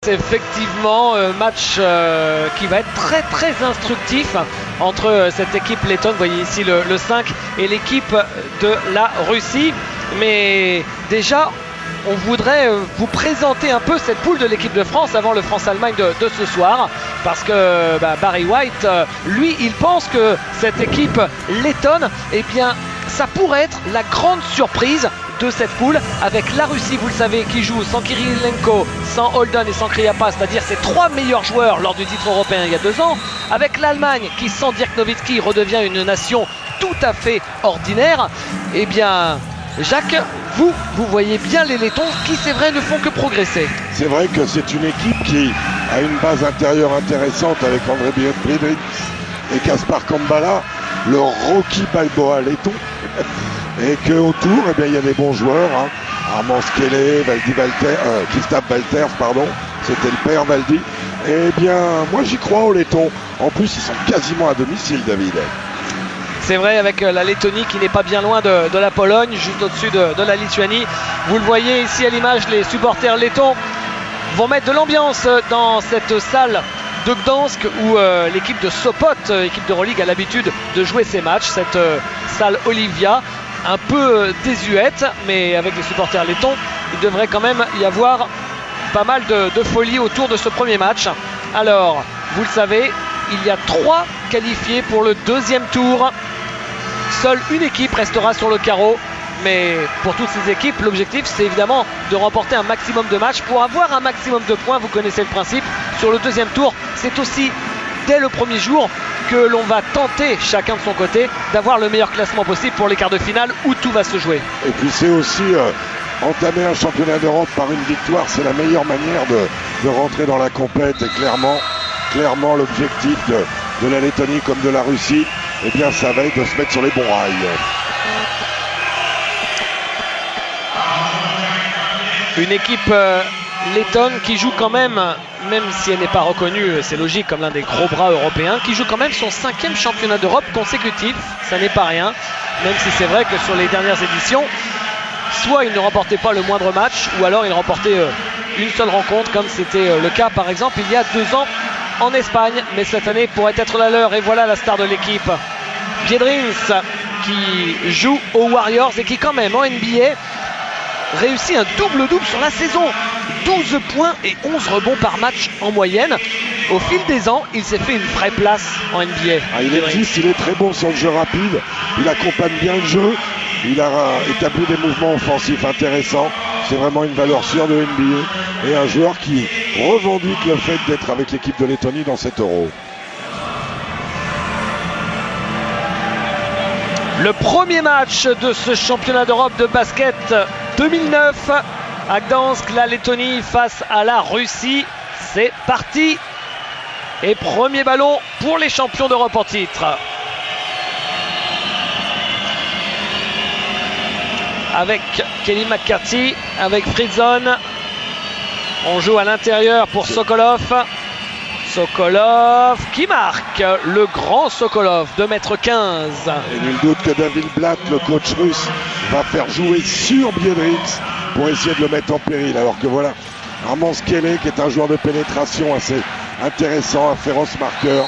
C'est effectivement un match qui va être très instructif entre cette équipe lettonne, vous voyez ici le 5, et l'équipe de la Russie. Mais déjà, on voudrait vous présenter un peu cette poule de l'équipe de France avant le France-Allemagne de ce soir. Parce que Barry White, lui, il pense que cette équipe lettonne, eh bien, ça pourrait être la grande surprise de cette poule, avec la Russie, vous le savez, qui joue sans Kirilenko, sans Holden et sans Kriappa, c'est-à-dire ses trois meilleurs joueurs lors du titre européen il y a 2 ans, avec l'Allemagne qui, sans Dirk Nowitzki, redevient une nation tout à fait ordinaire. Eh bien, Jacques, vous voyez bien les Lettons qui, c'est vrai, ne font que progresser. C'est vrai que c'est une équipe qui a une base intérieure intéressante avec André Biedrins et Kaspar Kambala, le Rocky Balboa letton. Et qu'autour, eh bien, il y a des bons joueurs, hein. Armand Skele, Kristaps Valters, pardon, c'était le père Valdi. Eh bien, moi j'y crois aux Lettons. En plus, ils sont quasiment à domicile, David. C'est vrai, avec la Lettonie qui n'est pas bien loin de la Pologne, juste au-dessus de la Lituanie. Vous le voyez ici à l'image, les supporters lettons vont mettre de l'ambiance dans cette salle de Gdansk où l'équipe de Sopot, équipe d'Euroleague, a l'habitude de jouer ses matchs. Cette salle Olivia, un peu désuète, mais avec les supporters lettons, il devrait quand même y avoir pas mal de folie autour de ce premier match. Alors, vous le savez, il y a 3 qualifiés pour le 2e tour. Seule une équipe restera sur le carreau. Mais pour toutes ces équipes, l'objectif, c'est évidemment de remporter un maximum de matchs pour avoir un maximum de points. Vous connaissez le principe. Sur le 2e tour, c'est aussi dès le premier jour que l'on va tenter, chacun de son côté, d'avoir le meilleur classement possible pour les quarts de finale où tout va se jouer. Et puis c'est aussi entamer un championnat d'Europe par une victoire, c'est la meilleure manière de rentrer dans la compète. Et clairement l'objectif de la Lettonie comme de la Russie, eh bien ça va être de se mettre sur les bons rails. Une équipe lettonne qui joue quand même si elle n'est pas reconnue, c'est logique, comme l'un des gros bras européens, qui joue quand même son 5e championnat d'Europe consécutif. Ça n'est pas rien, même si c'est vrai que sur les dernières éditions, soit il ne remportait pas le moindre match, ou alors il remportait une seule rencontre, comme c'était le cas par exemple il y a 2 ans en Espagne. Mais cette année pourrait être la leur, et voilà la star de l'équipe, Biedrins, qui joue aux Warriors et qui quand même en NBA réussit un double-double sur la saison. 12 points et 11 rebonds par match en moyenne. Au fil des ans, il s'est fait une vraie place en NBA. Il est très bon sur le jeu rapide. Il accompagne bien le jeu. Il a établi des mouvements offensifs intéressants. C'est vraiment une valeur sûre de NBA. Et un joueur qui revendique le fait d'être avec l'équipe de Lettonie dans cet Euro. Le premier match de ce championnat d'Europe de basket 2009 à Gdansk, la Lettonie face à la Russie. C'est parti. Et premier ballon pour les champions d'Europe en titre. Avec Kelly McCarthy, avec Fritzon. On joue à l'intérieur pour Sokolov. Sokolov qui marque, le grand Sokolov, 2,15 m. Et nul doute que David Blatt, le coach russe, va faire jouer sur Biedrins pour essayer de le mettre en péril. Alors que voilà, Armand Skele, qui est un joueur de pénétration assez intéressant, un féroce marqueur.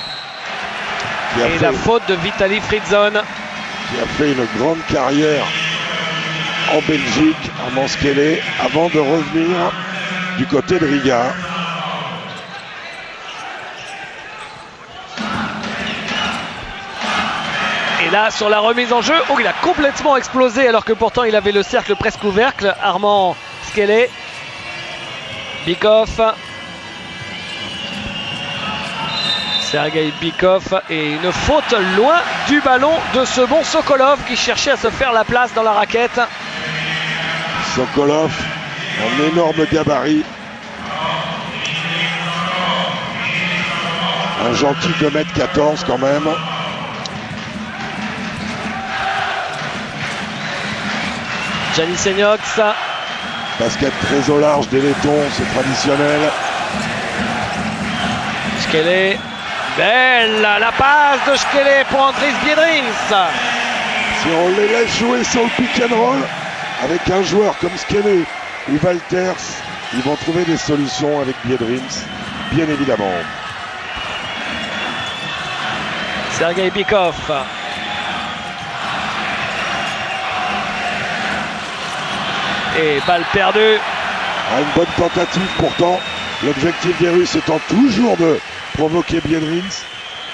La faute de Vitaly Fritzon. Qui a fait une grande carrière en Belgique, Armand Skele, avant de revenir du côté de Riga. Et là, sur la remise en jeu, il a complètement explosé alors que pourtant il avait le cercle presque ouvert. Armand Skele. Bykov. Sergei Bykov. Et une faute loin du ballon de ce bon Sokolov qui cherchait à se faire la place dans la raquette. Sokolov, un énorme gabarit. Un gentil 2,14 m quand même. Giannis Seniox. Basket très au large des Lettons, c'est traditionnel. Skele. Belle la passe de Skele pour Andris Biedrins. Si on les laisse jouer sur le pick and roll avec un joueur comme Skele ou Valters ils vont trouver des solutions avec Biedrins, bien évidemment. Sergei Bykov. Et balle perdue. Une bonne tentative pourtant. L'objectif des Russes étant toujours de provoquer Biedrins.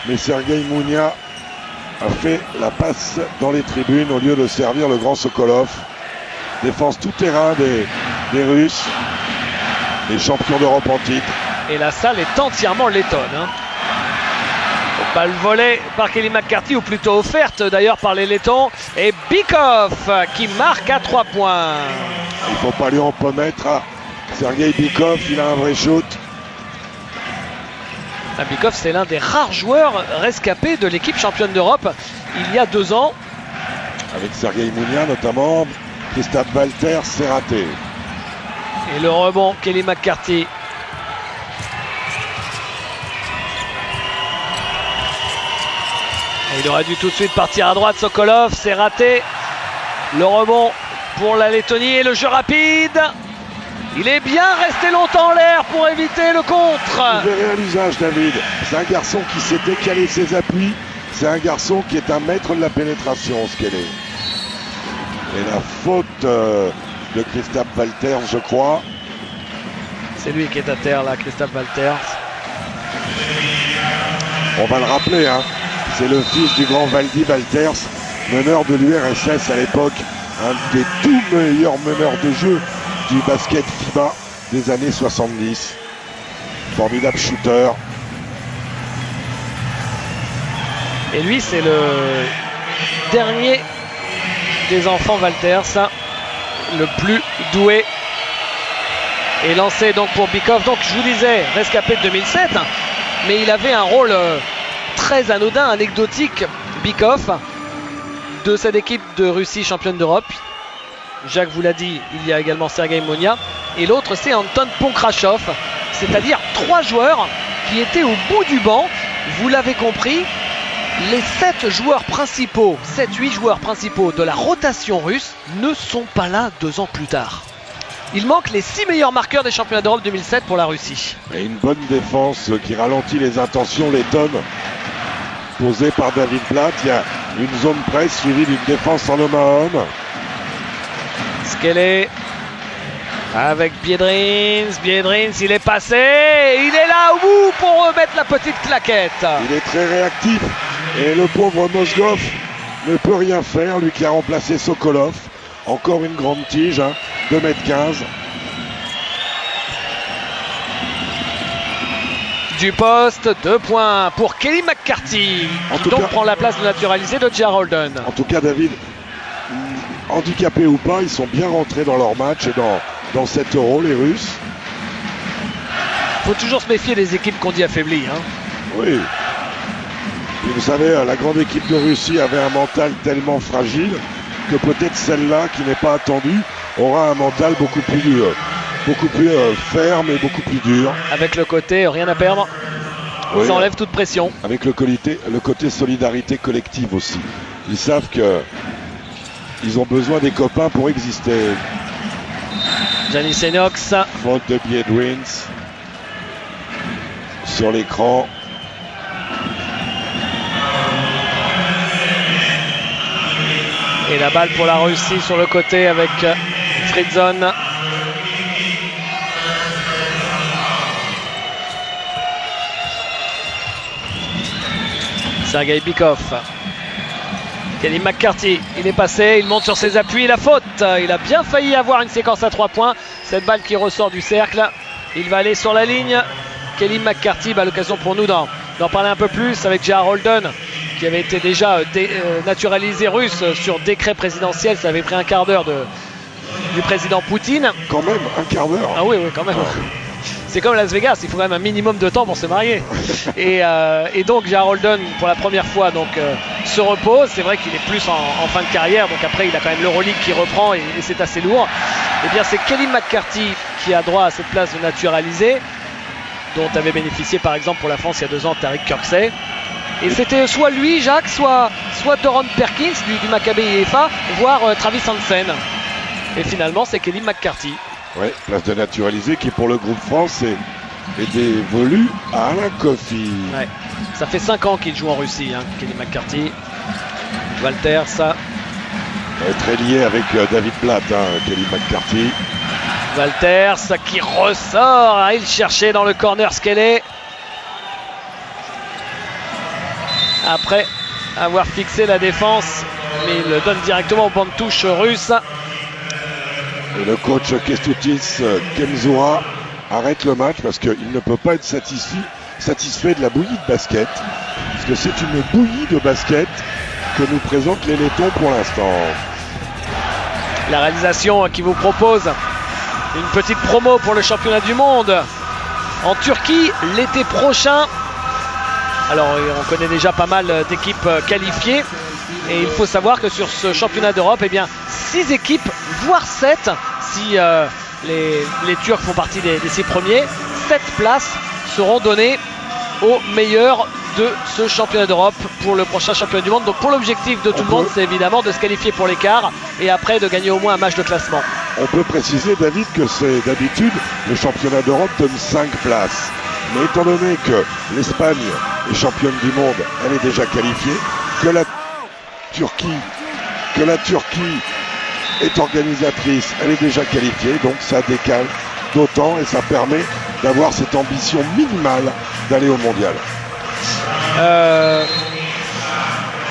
Mais Sergei Mounia a fait la passe dans les tribunes au lieu de servir le grand Sokolov. Défense tout terrain des Russes. Les champions d'Europe en titre. Et la salle est entièrement lettonne. Balle volée par Kelly McCarthy, ou plutôt offerte d'ailleurs par les Lettons. Et Bykov qui marque à 3 points. Il ne faut pas lui en promettre à Sergei Bykov, il a un vrai shoot. Bykov, c'est l'un des rares joueurs rescapés de l'équipe championne d'Europe il y a 2 ans. Avec Sergei Mounia notamment, Kristaps Valters, c'est raté. Et le rebond, Kelly McCarthy. Et il aurait dû tout de suite partir à droite, Sokolov, c'est raté. Le rebond pour la Lettonie et le jeu rapide. Il est bien resté longtemps en l'air pour éviter le contre. Vous verrez à l'usage, David. C'est un garçon qui sait décaler ses appuis. C'est un garçon qui est un maître de la pénétration, ce qu'elle est. Et la faute de Kristaps Valters, je crois. C'est lui qui est à terre là, Kristaps Valters. On va le rappeler, hein. C'est le fils du grand Valdi Valters, meneur de l'URSS à l'époque, un des tout meilleurs meneurs de jeu du basket FIBA des années 70. Formidable shooter. Et lui, c'est le dernier des enfants Valters, le plus doué. Et lancé donc pour Bykov. Donc je vous disais, rescapé de 2007, mais il avait un rôle très anodin, anecdotique, Bykov, de cette équipe de Russie championne d'Europe. Jacques vous l'a dit, il y a également Sergei Mounia. Et l'autre, c'est Anton Ponkrachov, c'est-à-dire 3 joueurs qui étaient au bout du banc. Vous l'avez compris, les 7 joueurs principaux, 7-8 joueurs principaux de la rotation russe ne sont pas là 2 ans plus tard. Il manque les 6 meilleurs marqueurs des championnats d'Europe 2007 pour la Russie. Et une bonne défense qui ralentit les intentions lettonnes posée par David Blatt. Il y a une zone presse suivie d'une défense en homme à homme. Skellé avec Biedrins. Biedrins, il est passé. Il est là au bout pour remettre la petite claquette. Il est très réactif. Et le pauvre Mozgov ne peut rien faire, lui qui a remplacé Sokolov. Encore une grande tige, hein, 2,15 m. Du poste, 2 points pour Kelly McCarthy, qui donc prend la place de naturalisé de J.R. Holden. En tout cas, David, handicapés ou pas, ils sont bien rentrés dans leur match et dans cet Euro, les Russes. Il faut toujours se méfier des équipes qu'on dit affaiblies. Hein. Oui. Et vous savez, la grande équipe de Russie avait un mental tellement fragile que peut-être celle-là, qui n'est pas attendue, aura un mental beaucoup plus ferme et beaucoup plus dur. Avec le côté rien à perdre, oui, ça enlève toute pression. Avec le côté solidarité collective aussi. Ils savent qu'ils ont besoin des copains pour exister. Giannis Enox. Faute de Biedrins sur l'écran. Et la balle pour la Russie sur le côté avec Fritzon. Sergei Bykov. Kelly McCarthy, il est passé, il monte sur ses appuis, la faute. Il a bien failli avoir une séquence à 3 points. Cette balle qui ressort du cercle. Il va aller sur la ligne. Kelly McCarthy, l'occasion pour nous d'en parler un peu plus avec J.R. Holden, qui avait été déjà naturalisé russe sur décret présidentiel. Ça avait pris un quart d'heure du président Poutine. Quand même, un quart d'heure. Ah oui, quand même. C'est comme Las Vegas, il faut quand même un minimum de temps pour se marier. Et donc J.R. Holden, pour la première fois, se repose. C'est vrai qu'il est plus en fin de carrière, donc après il a quand même l'Euroleague qui reprend et c'est assez lourd. Et bien c'est Kelly McCarthy qui a droit à cette place de naturalisé, dont avait bénéficié par exemple pour la France il y a 2 ans Tariq Kirksey. Et c'était soit lui, Jacques, soit Doron Perkins du Maccabi Haifa, voire Travis Hansen. Et finalement c'est Kelly McCarthy. Ouais, place de naturalisé qui pour le groupe France est dévolue à Alain Coffey. Ouais. Ça fait 5 ans qu'il joue en Russie, hein, Kelly McCarthy. Walter, ça. Très lié avec David Blatt, hein, Kelly McCarthy. Walter, ça qui ressort. Il cherchait dans le corner ce qu'elle est. Après avoir fixé la défense, mais il le donne directement au banc de touche russe. Et le coach Kestutis Kemzoura arrête le match parce qu'il ne peut pas être satisfait de la bouillie de basket. Parce que c'est une bouillie de basket que nous présentent les Lettons pour l'instant. La réalisation qui vous propose une petite promo pour le championnat du monde en Turquie l'été prochain. Alors on connaît déjà pas mal d'équipes qualifiées et il faut savoir que sur ce championnat d'Europe, eh bien 6 équipes, voire 7 si les Turcs font partie des 6 premiers, 7 places seront données aux meilleurs de ce championnat d'Europe pour le prochain championnat du monde. Donc pour l'objectif de tout le monde, c'est évidemment de se qualifier pour l'écart et après de gagner au moins un match de classement. On peut préciser, David, que c'est d'habitude le championnat d'Europe donne 5 places. Mais étant donné que l'Espagne est championne du monde, elle est déjà qualifiée, que la Turquie est organisatrice, elle est déjà qualifiée, donc ça décale d'autant et ça permet d'avoir cette ambition minimale d'aller au mondial.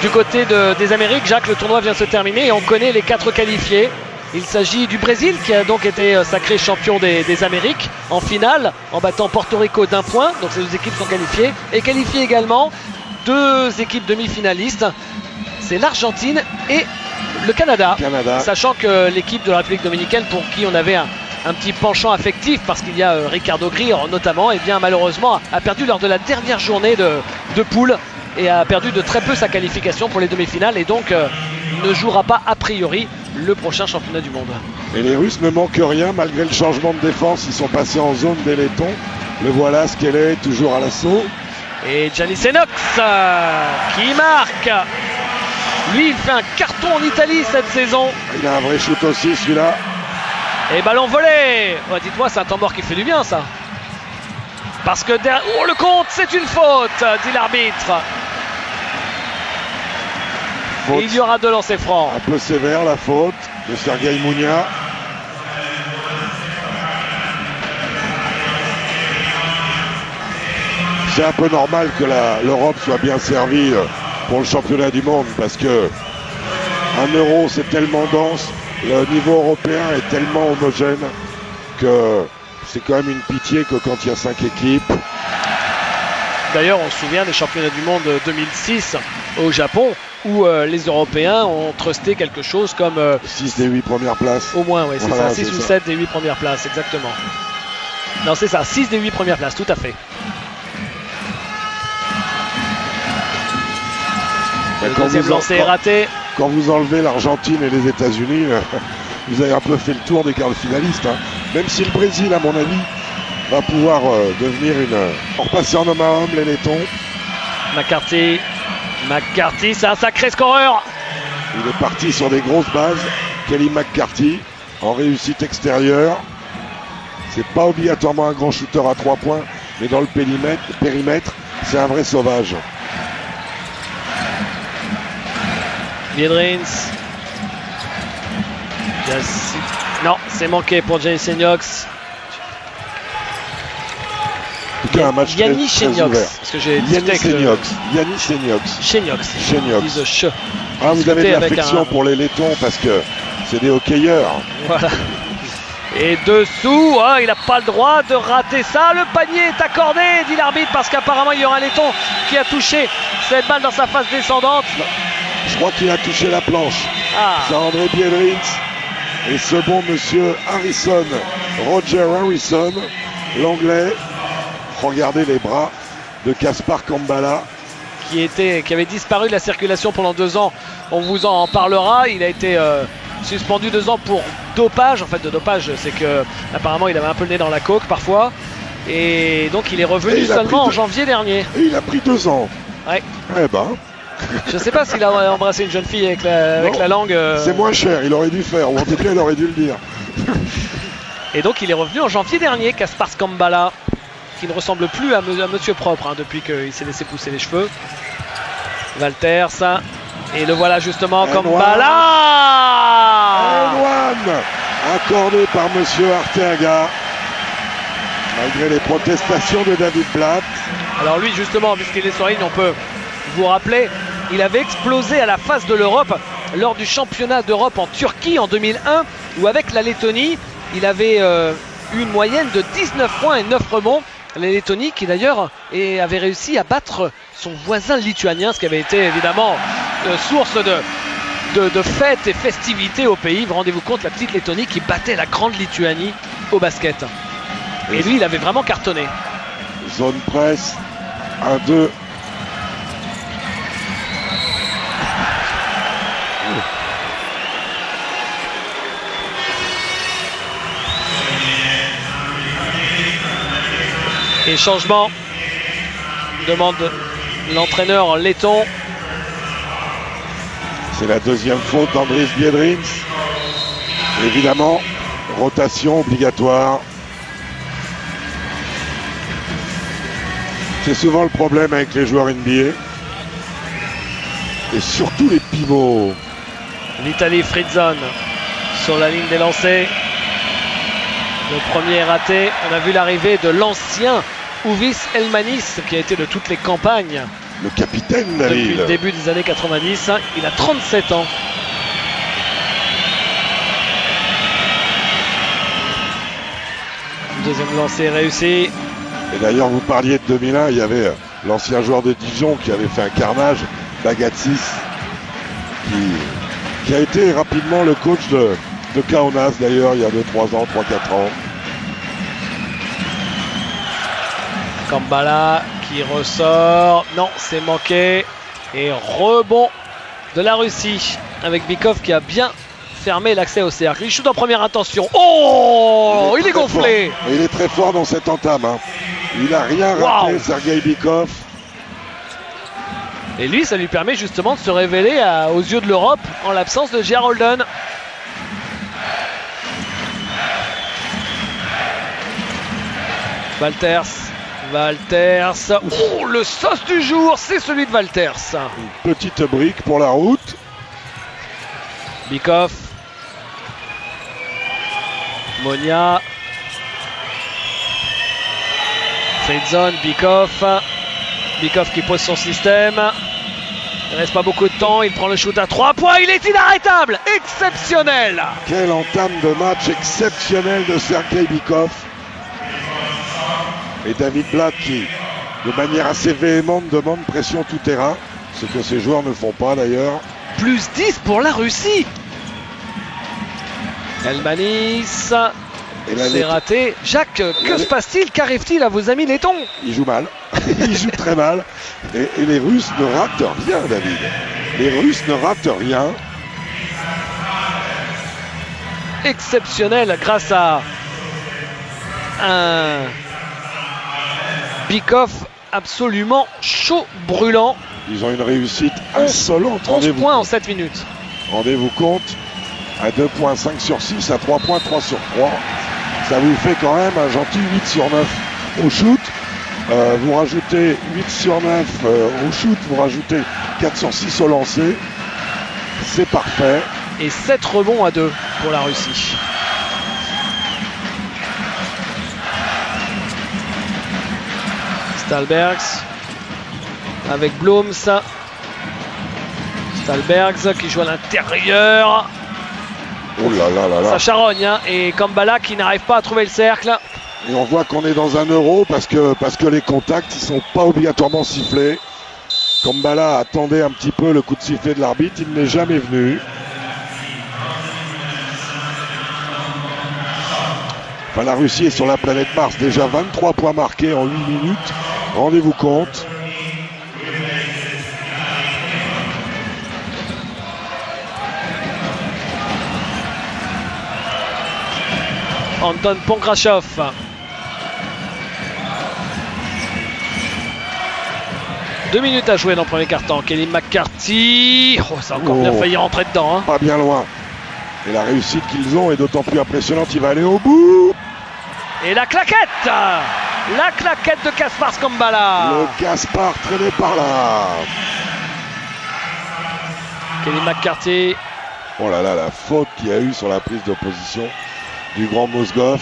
Du côté des Amériques, Jacques, le tournoi vient de se terminer et on connaît les 4 qualifiés. Il s'agit du Brésil qui a donc été sacré champion des Amériques en finale en battant Porto Rico d'1 point. Donc ces 2 équipes sont qualifiées. Et qualifiées également 2 équipes demi-finalistes. C'est l'Argentine et le Canada. Sachant que l'équipe de la République dominicaine pour qui on avait un petit penchant affectif parce qu'il y a Ricardo Greer notamment, et bien malheureusement a perdu lors de la dernière journée de poule et a perdu de très peu sa qualification pour les demi-finales et donc ne jouera pas a priori le prochain championnat du monde. Et les Russes ne manquent rien malgré le changement de défense, ils sont passés en zone des Lettons. Le voilà, ce qu'elle est, toujours à l'assaut. Et Giannis Enox qui marque. Lui il fait un carton en Italie cette saison. Il a un vrai shoot aussi celui-là. Et ballon volé. Oh, dites-moi, c'est un temps mort qui fait du bien ça. Parce que derrière... Oh, le compte, c'est une faute, dit l'arbitre. Et il y aura 2 lancers francs. Un peu sévère la faute de Sergueï Mounia. C'est un peu normal que l'Europe soit bien servie pour le championnat du monde parce que un euro c'est tellement dense, le niveau européen est tellement homogène que c'est quand même une pitié que quand il y a 5 équipes. D'ailleurs, on se souvient des championnats du monde 2006 au Japon où les Européens ont trusté quelque chose comme 6 des 8 premières places. Au moins, oui, c'est voilà, ça, 6 ou 7 des 8 premières places, exactement. Non, c'est ça, 6 des 8 premières places, tout à fait. Le deuxième lancé est raté. Quand vous enlevez l'Argentine et les États-Unis, vous avez un peu fait le tour des quarts de finalistes. Hein. Même si le Brésil, à mon avis, va pouvoir devenir repasser en homme à homme les Lettons. McCarthy, c'est un sacré scoreur. Il est parti sur des grosses bases. Kelly McCarthy en réussite extérieure. C'est pas obligatoirement un grand shooter à 3 points, mais dans le périmètre, c'est un vrai sauvage. Biedrins. Non, c'est manqué pour Giannis Enox. En tout cas, un match Yannis très Cheniox. ouvert. Parce que j'ai Yannis Cheniox. Ils disent Ah, vous avez de l'affection pour les Lettons parce que c'est des hockeyeurs. Voilà. Et dessous, il n'a pas le droit de rater ça. Le panier est accordé, dit l'arbitre, parce qu'apparemment il y aura un Letton qui a touché cette balle dans sa phase descendante. Je crois qu'il a touché la planche. C'est André Biedrins et ce bon monsieur Harrison, Roger Harrison, l'anglais. Regardez les bras de Kaspar Kambala. Qui avait disparu de la circulation pendant 2 ans. On vous en parlera. Il a été suspendu 2 ans pour dopage. En fait, de dopage, c'est que apparemment il avait un peu le nez dans la coke parfois. Et donc il est revenu seulement en janvier dernier. Et il a pris 2 ans. Ouais. Eh ben. Je sais pas s'il a embrassé une jeune fille avec la langue. C'est moins cher, il aurait dû faire, ou en tout cas il aurait dû le dire. Et donc il est revenu en janvier dernier, Kaspar Skambala, qui ne ressemble plus à Monsieur Propre depuis qu'il s'est laissé pousser les cheveux. Walters, et le voilà justement Skambala. Accordé par Monsieur Arteaga, malgré les protestations de David Blatt. Alors lui justement, puisqu'il est sur la ligne, on peut vous rappeler, il avait explosé à la face de l'Europe lors du championnat d'Europe en Turquie en 2001, où avec la Lettonie, il avait eu une moyenne de 19 points et 9 rebonds. La Lettonie qui d'ailleurs avait réussi à battre son voisin lituanien, ce qui avait été évidemment source de fêtes et festivités au pays. Vous rendez-vous compte, la petite Lettonie qui battait la grande Lituanie au basket. Et lui, il avait vraiment cartonné. Zone presse, 1-2. Et changement, demande l'entraîneur letton. C'est la deuxième faute d'Andris Biedrins. Évidemment, rotation obligatoire. C'est souvent le problème avec les joueurs NBA. Et surtout les pivots. Vitaly Fritzon sur la ligne des lancers. Le premier est raté. On a vu l'arrivée de l'ancien Uvis Elmanis, qui a été de toutes les campagnes. Le capitaine David. Depuis le début des années 90. Il a 37 ans. Deuxième lancé réussi. Et d'ailleurs, vous parliez de 2001, il y avait l'ancien joueur de Dijon qui avait fait un carnage, Bagatsis, qui a été rapidement le coach de Kaunas d'ailleurs, il y a 2-3 ans, 3-4 ans. Skambala qui ressort. Non, c'est manqué. Et rebond de la Russie avec Bykov qui a bien fermé l'accès au cercle. Il shoot en première intention. Oh, il est gonflé. Il est très fort dans cette entame. Il n'a rien raté, Sergei Bykov. Et lui, ça lui permet justement de se révéler aux yeux de l'Europe en l'absence de J.R. Holden. Walters. Oh, le sauce du jour, c'est celui de Walters. Une petite brique pour la route. Bykov. Monia. Fritzon, Bykov qui pose son système. Il ne reste pas beaucoup de temps. Il prend le shoot à 3 points. Il est inarrêtable. Exceptionnel. Quelle entame de match exceptionnelle de Sergei Bykov. Et David Blatt qui, de manière assez véhémente, demande pression tout terrain. Ce que ces joueurs ne font pas d'ailleurs. Plus 10 pour la Russie. Elmanis. C'est raté. Jacques, que se passe-t-il? Qu'arrive-t-il à vos amis lettons? Il joue mal. Il joue très mal. Et les Russes ne ratent rien, David. Les Russes ne ratent rien. Exceptionnel grâce à un Bykov absolument chaud, brûlant. Ils ont une réussite insolente. 11 points en 7 minutes. Rendez-vous compte, à 2.5 sur 6, à 3 points, 3 sur 3. Ça vous fait quand même un gentil 8 sur 9 au shoot. Vous rajoutez 8 sur 9 au shoot, vous rajoutez 4 sur 6 au lancer. C'est parfait. Et 7 rebonds à 2 pour la Russie. Stalbergs avec Blooms. Stalbergs qui joue à l'intérieur. Oh là là là là. Ça charogne et Skambala qui n'arrive pas à trouver le cercle. Et on voit qu'on est dans un euro parce que les contacts ils sont pas obligatoirement sifflés. Skambala attendait un petit peu le coup de sifflet de l'arbitre, il n'est jamais venu. Enfin, la Russie est sur la planète Mars, déjà 23 points marqués en 8 minutes. Rendez-vous compte. Anton Pongrachov. Deux minutes à jouer dans le premier quart-temps. Kelly McCarthy. Oh, ça a encore bien failli rentrer dedans. Pas bien loin. Et la réussite qu'ils ont est d'autant plus impressionnante. Il va aller au bout. Et la claquette de Kaspar Skambala. Le Kaspar traîné par là. Kelly McCarthy. Oh là là, la faute qu'il y a eu sur la prise de position du grand Mozgov.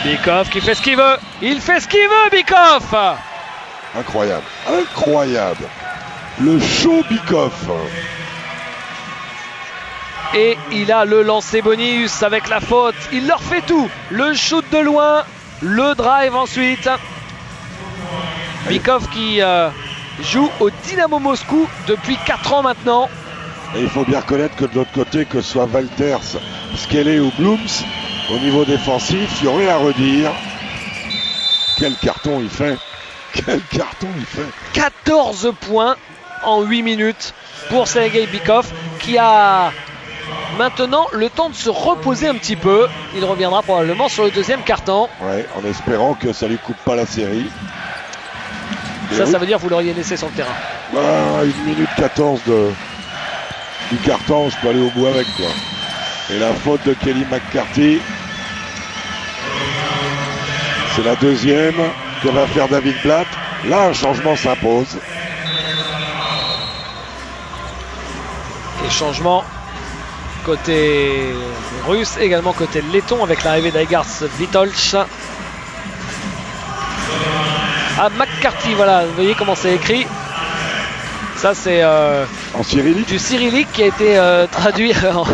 Bykov qui fait ce qu'il veut. Il fait ce qu'il veut, Bykov. Incroyable, incroyable. Le show Bykov. Et il a le lancer bonus avec la faute. Il leur fait tout. Le shoot de loin, le drive ensuite. Bykov qui joue au Dynamo Moscou depuis 4 ans maintenant. Et il faut bien reconnaître que de l'autre côté, que ce soit Walters, Skelly ou Blooms, au niveau défensif, il y aurait à redire. Quel carton il fait. Quel carton il fait. 14 points en 8 minutes pour Sergei Bykov qui a maintenant le temps de se reposer un petit peu. Il reviendra probablement sur le deuxième carton. Ouais, en espérant que ça lui coupe pas la série. Ça veut dire que vous l'auriez laissé sur le terrain. Bah, 1 minute 14 du carton, je peux aller au bout avec quoi. Et la faute de Kelly McCarthy. C'est la deuxième que va faire David Blatt. Là, un changement s'impose. Et changement côté russe, également côté letton avec l'arrivée d'Aigars Vitolch. Ah, McCarthy, voilà, vous voyez comment c'est écrit. Ça, c'est en cyrillique, du cyrillique qui a été traduit en...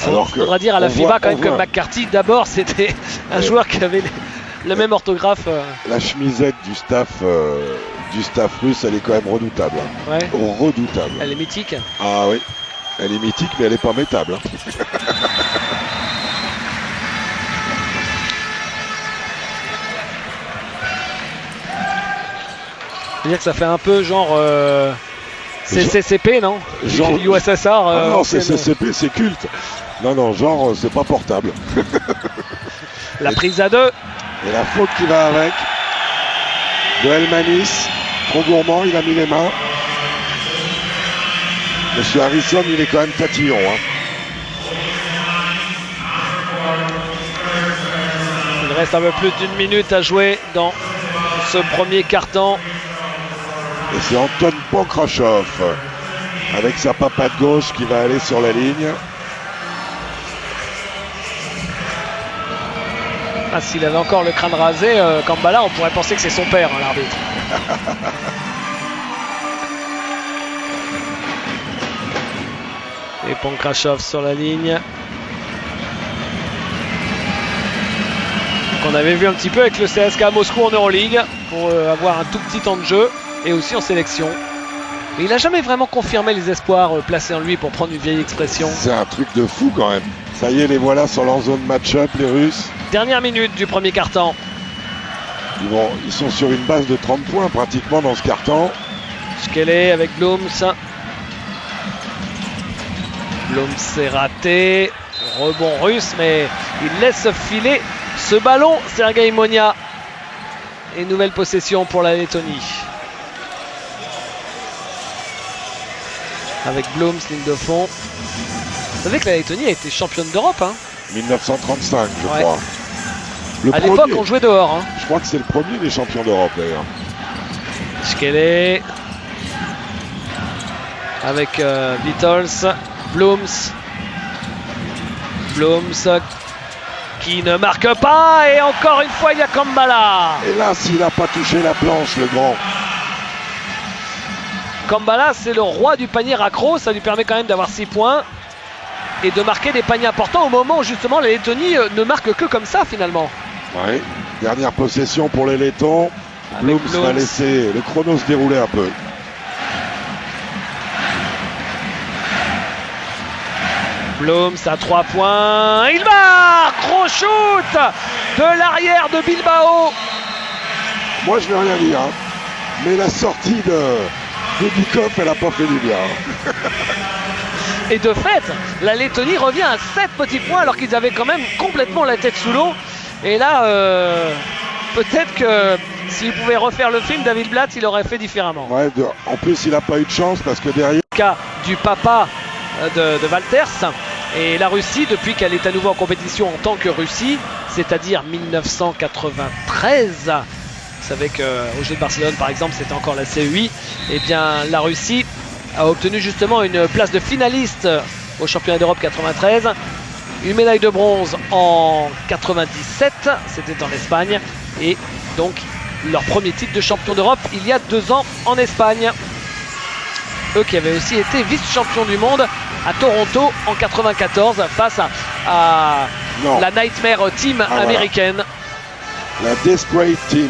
Il faudra dire à la FIBA quand même que McCarthy, d'abord, c'était un joueur qui avait le même orthographe. La chemisette du staff russe, elle est quand même redoutable. Hein. Ouais. Redoutable. Elle est mythique. Ah oui, elle est mythique, mais elle n'est pas métable. Hein. C'est-à-dire que ça fait un peu genre CCCP, non? Genre USSR. non, CCCP, c'est culte. Non, genre, c'est pas portable. La prise à 2. Et la faute qui va avec. De Elmanis. Trop gourmand, il a mis les mains. Monsieur Harrison, il est quand même tatillon. Hein. Il reste un peu plus d'1 minute à jouer dans ce premier carton. Et c'est Anton Pokrachov avec sa papade gauche qui va aller sur la ligne. Ah, s'il avait encore le crâne rasé, Kambala, on pourrait penser que c'est son père, hein, l'arbitre. Et Pokrachov sur la ligne. Qu'on avait vu un petit peu avec le CSKA Moscou en Euroleague pour avoir un tout petit temps de jeu et aussi en sélection. Mais il n'a jamais vraiment confirmé les espoirs placés en lui, pour prendre une vieille expression. C'est un truc de fou quand même. Ça y est, les voilà sur leur zone match-up, les Russes. Dernière minute du premier carton. Ils sont sur une base de 30 points pratiquement dans ce carton. Skelly avec Blooms. Blooms s'est raté. Rebond russe, mais il laisse filer ce ballon, Sergei Monia. Et nouvelle possession pour la Lettonie. Avec Blooms, ligne de fond. Vous savez que la Lettonie a été championne d'Europe, hein. 1935, je crois. À l'époque, on jouait dehors. Hein. Je crois que c'est le premier des champions d'Europe, d'ailleurs. Skelly. Avec Vitolch. Blooms. Blooms qui ne marque pas. Et encore une fois, il y a Kambala. Et là, s'il n'a pas touché la planche, le grand. Kambala, c'est le roi du panier raccro. Ça lui permet quand même d'avoir 6 points. Et de marquer des paniers importants au moment où justement la Lettonie ne marque que comme ça finalement. Oui, dernière possession pour les Lettons. Blooms va laisser le chrono se dérouler un peu. Blooms à 3 points. Il marque. Gros shoot de l'arrière de Bilbao. Moi je ne vais rien dire. Hein. Mais la sortie de Bykov, elle n'a pas fait du bien. Et de fait, la Lettonie revient à 7 petits points alors qu'ils avaient quand même complètement la tête sous l'eau. Et là, peut-être que s'il pouvait refaire le film, David Blatt, il aurait fait différemment. Ouais, en plus, il n'a pas eu de chance parce que derrière... Le cas du papa de Walters et la Russie, depuis qu'elle est à nouveau en compétition en tant que Russie, c'est-à-dire 1993. Vous savez qu'au Jeu de Barcelone, par exemple, c'était encore la CEI. Eh bien, la Russie a obtenu justement une place de finaliste au championnat d'Europe 93. Une médaille de bronze en 97, c'était en Espagne. Et donc, leur premier titre de champion d'Europe il y a 2 ans en Espagne. Eux qui avaient aussi été vice-champions du monde à Toronto en 94 face à la Nightmare Team américaine. Voilà. La Desperate Team.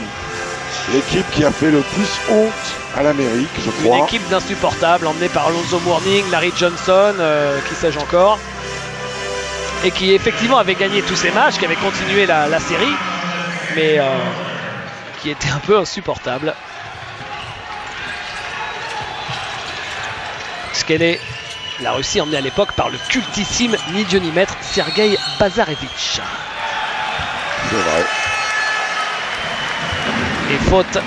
L'équipe qui a fait le plus honte à l'Amérique, je crois. Une équipe d'insupportables emmenée par Alonzo Mourning, Larry Johnson, qui sais-je encore. Et qui effectivement avait gagné tous ces matchs, qui avait continué la série, mais qui était un peu insupportable. Skene, la Russie emmenée à l'époque par le cultissime ni Dieu ni maître Sergei Bazarevitch. C'est vrai. Et faute,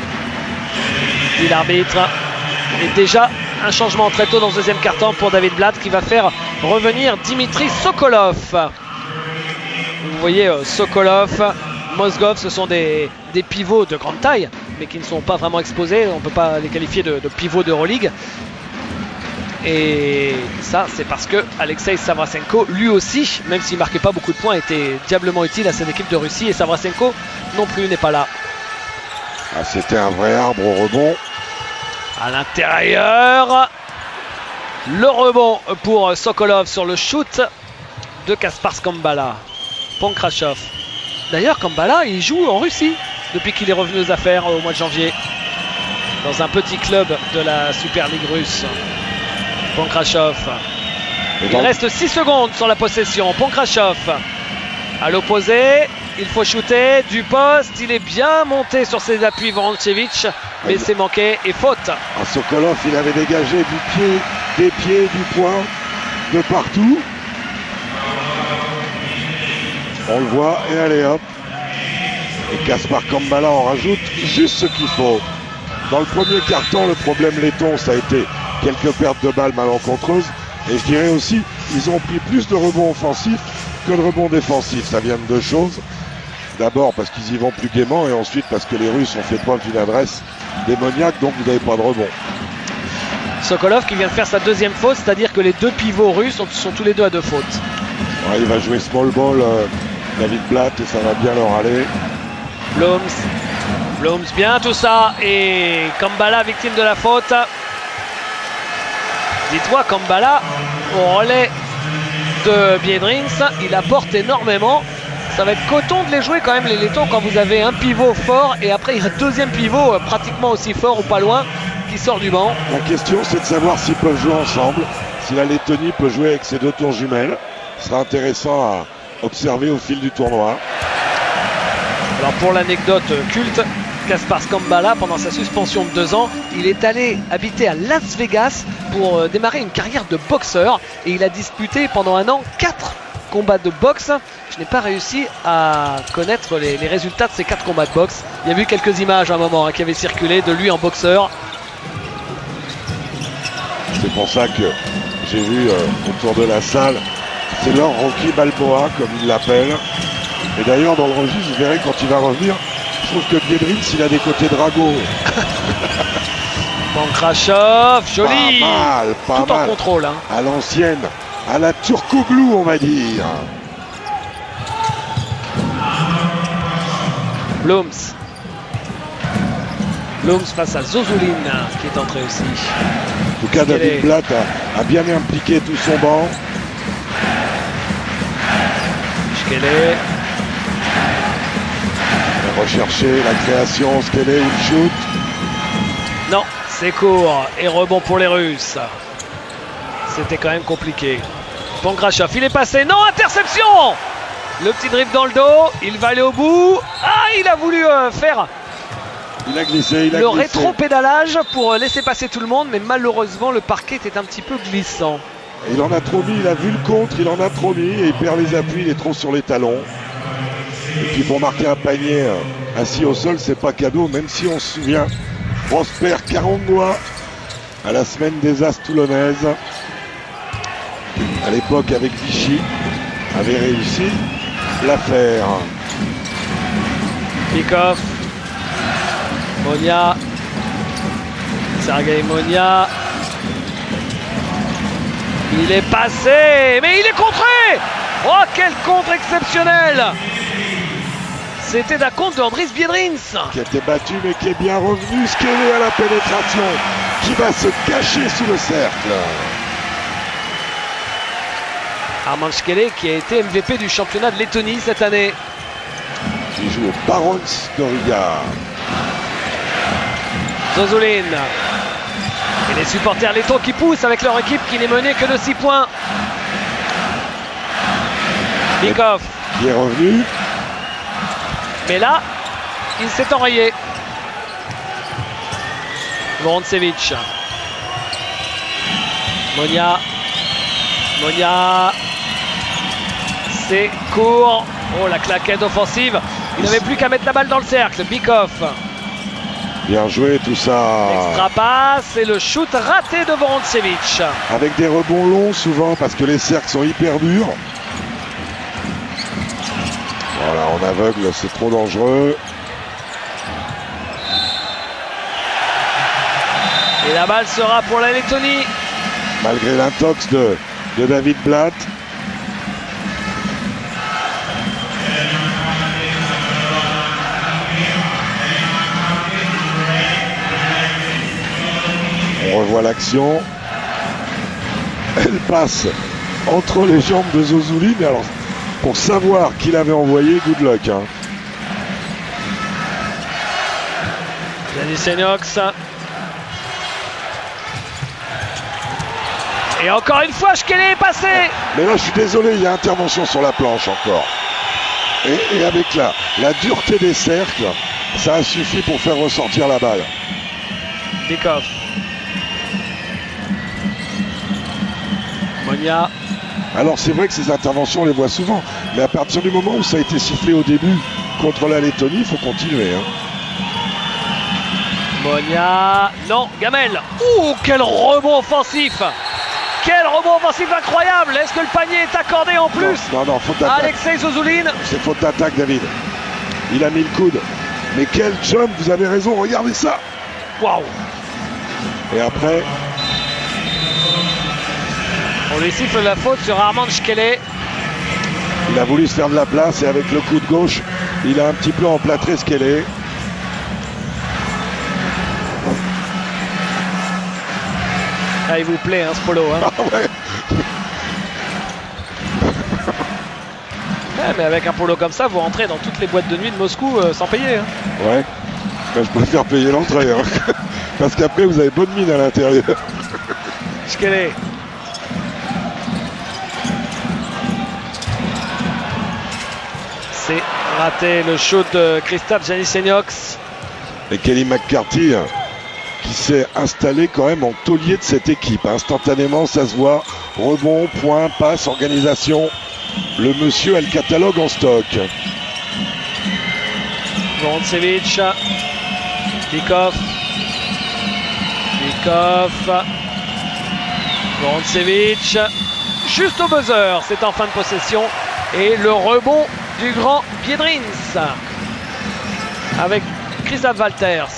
dit l'arbitre. Et déjà un changement très tôt dans ce deuxième quart-temps pour David Blatt qui va faire revenir Dimitri Sokolov. Vous voyez Sokolov, Mozgov, ce sont des pivots de grande taille mais qui ne sont pas vraiment exposés. On ne peut pas les qualifier de pivots d'Euroleague. Et ça, c'est parce que Alexei Savrasenko, lui aussi, même s'il ne marquait pas beaucoup de points, était diablement utile à cette équipe de Russie. Et Savrasenko non plus n'est pas là. Ah, c'était un vrai arbre au rebond. À l'intérieur, le rebond pour Sokolov sur le shoot de Kaspars Kambala. Ponkrachov. D'ailleurs, Kambala, il joue en Russie depuis qu'il est revenu aux affaires au mois de janvier. Dans un petit club de la Super League russe. Ponkrachov. Il reste 6 secondes sur la possession. Ponkrachov à l'opposé. Il faut shooter du poste. Il est bien monté sur ses appuis, Voroncevich, mais c'est manqué et faute. À Sokolov, il avait dégagé du pied, des pieds, du poing, de partout. On le voit et allez hop. Et Kaspars Kambala en rajoute juste ce qu'il faut. Dans le premier quart-temps, le problème letton, ça a été quelques pertes de balles malencontreuses. Et je dirais aussi, ils ont pris plus de rebonds offensifs que de rebonds défensifs. Ça vient de 2 choses. D'abord parce qu'ils y vont plus gaiement et ensuite parce que les Russes ont fait preuve d'une adresse démoniaque, donc vous n'avez pas de rebond. Sokolov qui vient de faire sa deuxième faute, c'est-à-dire que les 2 pivots russes sont tous les 2 à 2 fautes. Ouais, il va jouer small ball, David Blatt, et ça va bien leur aller. Blooms bien tout ça, et Kambala victime de la faute. Dites-moi, Kambala au relais de Biedrins, il apporte énormément. Ça va être coton de les jouer quand même les Lettons quand vous avez un pivot fort et après il y a un deuxième pivot pratiquement aussi fort ou pas loin qui sort du banc. La question c'est de savoir s'ils peuvent jouer ensemble, si la Lettonie peut jouer avec ses 2 tours jumelles. Ce sera intéressant à observer au fil du tournoi. Alors pour l'anecdote culte, Kaspars Kambala pendant sa suspension de 2 ans, il est allé habiter à Las Vegas pour démarrer une carrière de boxeur et il a disputé pendant 1 an 4 combats de boxe. Je n'ai pas réussi à connaître les résultats de ces 4 combats de boxe. Il y a eu quelques images à un moment qui avaient circulé de lui en boxeur. C'est pour ça que j'ai vu autour de la salle, c'est leur Rocky Balboa comme il l'appelle. Et d'ailleurs dans le registre, vous verrez quand il va revenir, je trouve que Biedrins il a des côtés Drago. Ponkrachov, joli. Pas mal, pas tout mal. En contrôle. Hein. À l'ancienne, à la Turkoglu on va dire. Blooms face à Zozulin qui est entré aussi. En tout cas, David Blatt a bien impliqué tout son banc. Skele. Rechercher la création, Skele ou le shoot. Non, c'est court et rebond pour les Russes. C'était quand même compliqué. Ponkrachov, il est passé. Non, interception. Le petit dribble dans le dos, il va aller au bout. Ah, il a voulu faire il a glissé, le rétro-pédalage pour laisser passer tout le monde, mais malheureusement le parquet était un petit peu glissant. Il en a trop mis, il a vu le contre, il en a trop mis et il perd les appuis, il est trop sur les talons. Et puis pour marquer un panier assis au sol, c'est pas cadeau, même si on se souvient, Prosper Carongois, à la semaine des As toulonnaises, à l'époque avec Vichy, avait réussi l'affaire. Bikov, Monia, Sergei Monia. Il est passé, mais il est contré. Oh, quel contre exceptionnel. C'était d'un contre de Andris Biedrins. Qui a été battu, mais qui est bien revenu. Skele à la pénétration, qui va se cacher sous le cercle. Armand Skele qui a été MVP du championnat de Lettonie cette année. Qui joue au Barons de Riga. Zozulin. Et les supporters lettons qui poussent avec leur équipe qui n'est menée que de 6 points. Bikov. Qui est revenu. Mais là, il s'est enrayé. Vorontsevich. Monia. Monia. C'est court. Oh, la claquette offensive. Il n'avait plus qu'à mettre la balle dans le cercle. Bikov. Bien joué tout ça. Extra passe et le shoot raté de Vorontsevich. Avec des rebonds longs souvent parce que les cercles sont hyper durs. Voilà, en aveugle, c'est trop dangereux. Et la balle sera pour la Lettonie. Malgré l'intox de David Blatt. On revoit l'action. Elle passe entre les jambes de Zozulin. Alors, pour savoir qui l'avait envoyé, good luck. Hein. Yanis Enox. Et encore une fois, Skele est passé. Mais là, je suis désolé, il y a intervention sur la planche encore. Et avec la dureté des cercles, ça a suffi pour faire ressortir la balle. Bikov. Monia. Alors c'est vrai que ces interventions, on les voit souvent. Mais à partir du moment où ça a été sifflé au début contre la Lettonie, il faut continuer. Hein. Monia. Non, Gamel. Ouh, quel rebond offensif. Quel rebond offensif incroyable. Est-ce que le panier est accordé en plus? Non, faute d'attaque. Alexei Zozulin. C'est faute d'attaque, David. Il a mis le coude. Mais quel jump, vous avez raison, regardez ça. Waouh. Et après... On lui siffle la faute sur Armand Skele. Il a voulu se faire de la place et avec le coup de gauche, il a un petit peu emplâtré Skele. Ah, il vous plaît, hein, ce polo. Hein. Ah ouais. Ouais, mais avec un polo comme ça, vous rentrez dans toutes les boîtes de nuit de Moscou sans payer. Hein. Ouais. Ben, je préfère payer l'entrée. Hein. Parce qu'après, vous avez bonne mine à l'intérieur. Skele. C'est raté le shoot de Christophe Janisseniox. Et Kelly McCarthy qui s'est installé quand même en taulier de cette équipe. Instantanément, ça se voit. Rebond, point, passe, organisation. Le monsieur a le catalogue en stock. Vorontsevich. Bikov. Vorontsevich. Juste au buzzer. C'est en fin de possession. Et le rebond du grand Biedrins. Avec Christophe Walters.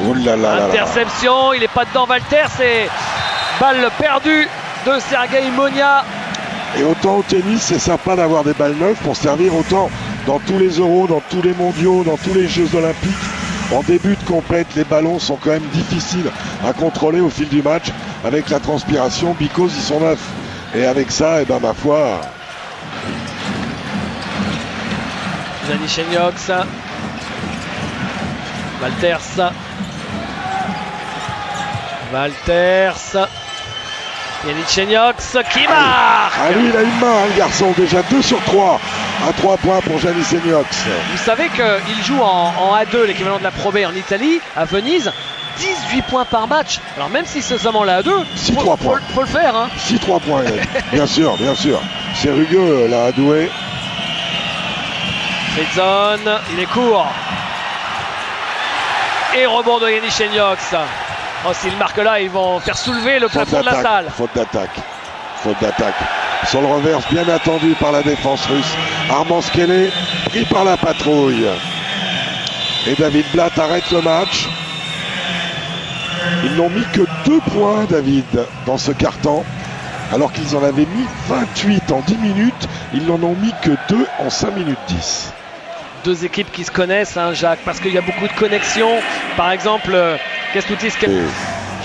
Oh là là. Interception, il n'est pas dedans Walters. C'est balle perdue de Sergei Monia. Et autant au tennis, c'est sympa d'avoir des balles neuves pour servir, autant dans tous les euros, dans tous les mondiaux, dans tous les Jeux olympiques. En début de compète, les ballons sont quand même difficiles à contrôler au fil du match. Avec la transpiration, because ils sont neufs. Et avec ça, ma foi... Janisseniox. Walters. Janisseniox qui marque. Ah lui, il a une main, le garçon. Déjà 2 sur 3 à 3 points pour Janisseniox. Vous savez qu'il joue en A2, l'équivalent de la Pro B en Italie, à Venise. 18 points par match. Alors même si c'est seulement la A2, faut le faire. Hein. 6-3 points, bien sûr. C'est rugueux, la Adoué. Fritzon, il est court. Et rebond de Yannis Cheniox. Oh, s'ils marquent là, ils vont faire soulever le plafond de la salle. Faute d'attaque. Faute d'attaque. Sur le reverse, bien attendu par la défense russe. Armand Skellé, pris par la patrouille. Et David Blatt arrête le match. Ils n'ont mis que 2 points, David, dans ce carton. Alors qu'ils en avaient mis 28 en 10 minutes. Ils n'en ont mis que 2 en 5 minutes 10. Deux équipes qui se connaissent, hein, Jacques, parce qu'il y a beaucoup de connexions. Par exemple, Kęstutis.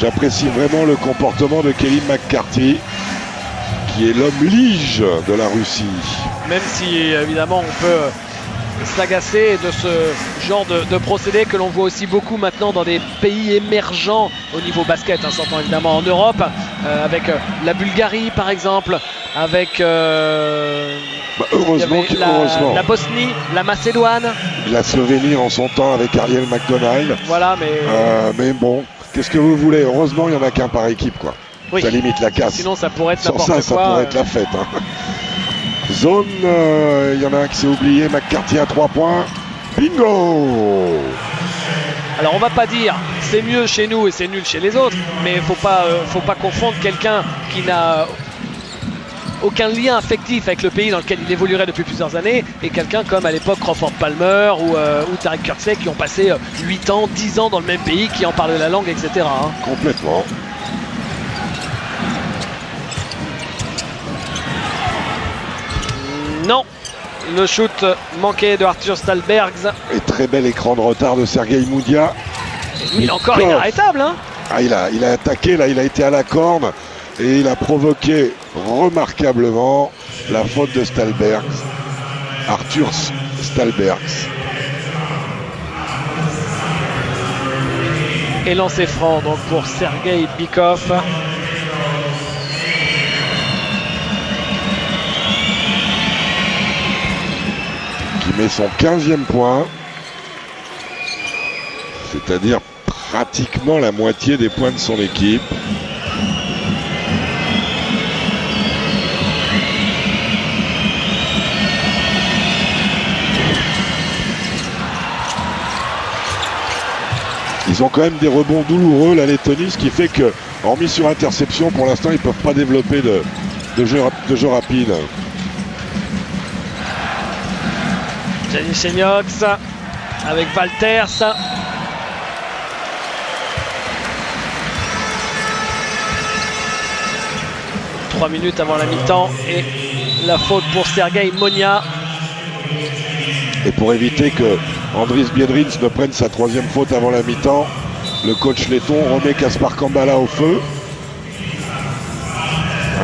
J'apprécie vraiment le comportement de Kevin McCarthy, qui est l'homme lige de la Russie. Même si, évidemment, on peut s'agacer de ce genre de procédé que l'on voit aussi beaucoup maintenant dans des pays émergents au niveau basket, hein, s'entend évidemment en Europe, avec la Bulgarie par exemple, avec heureusement, la Bosnie, la Macédoine, la Slovénie en son temps avec Ariel McDonald. Voilà, mais bon, qu'est-ce que vous voulez, heureusement il n'y en a qu'un par équipe, quoi. Oui. Ça limite la casse. Sinon ça pourrait être n'importe quoi. Ça pourrait être la fête, hein. Zone, il y en a un qui s'est oublié, McCarthy à 3 points. Bingo! Alors on va pas dire c'est mieux chez nous et c'est nul chez les autres, mais faut pas confondre quelqu'un qui n'a aucun lien affectif avec le pays dans lequel il évoluerait depuis plusieurs années et quelqu'un comme à l'époque Crawford Palmer ou Tarek Kirksey qui ont passé 8 ans, 10 ans dans le même pays, qui en parlent la langue, etc. hein. Complètement. Non, le shoot manqué de Arthur Stalbergs. Et très bel écran de retard de Sergueï Moudia. Il est encore inarrêtable. Hein. Ah, il a attaqué, là, il a été à la corne et il a provoqué remarquablement la faute de Stalbergs. Arthur Stalbergs. Et lancer franc donc pour Sergueï Bykov. Qui met son 15e point, c'est-à-dire pratiquement la moitié des points de son équipe. Ils ont quand même des rebonds douloureux, la Lettonie, ce qui fait que, hormis sur interception, pour l'instant, ils ne peuvent pas développer de jeu rapide. Yannis Cheniox avec Walters. Trois minutes avant la mi-temps et la faute pour Sergueï Monia. Et pour éviter que Andris Biedrins ne prenne sa 3e faute avant la mi-temps, le coach letton remet Kaspar Kambala au feu.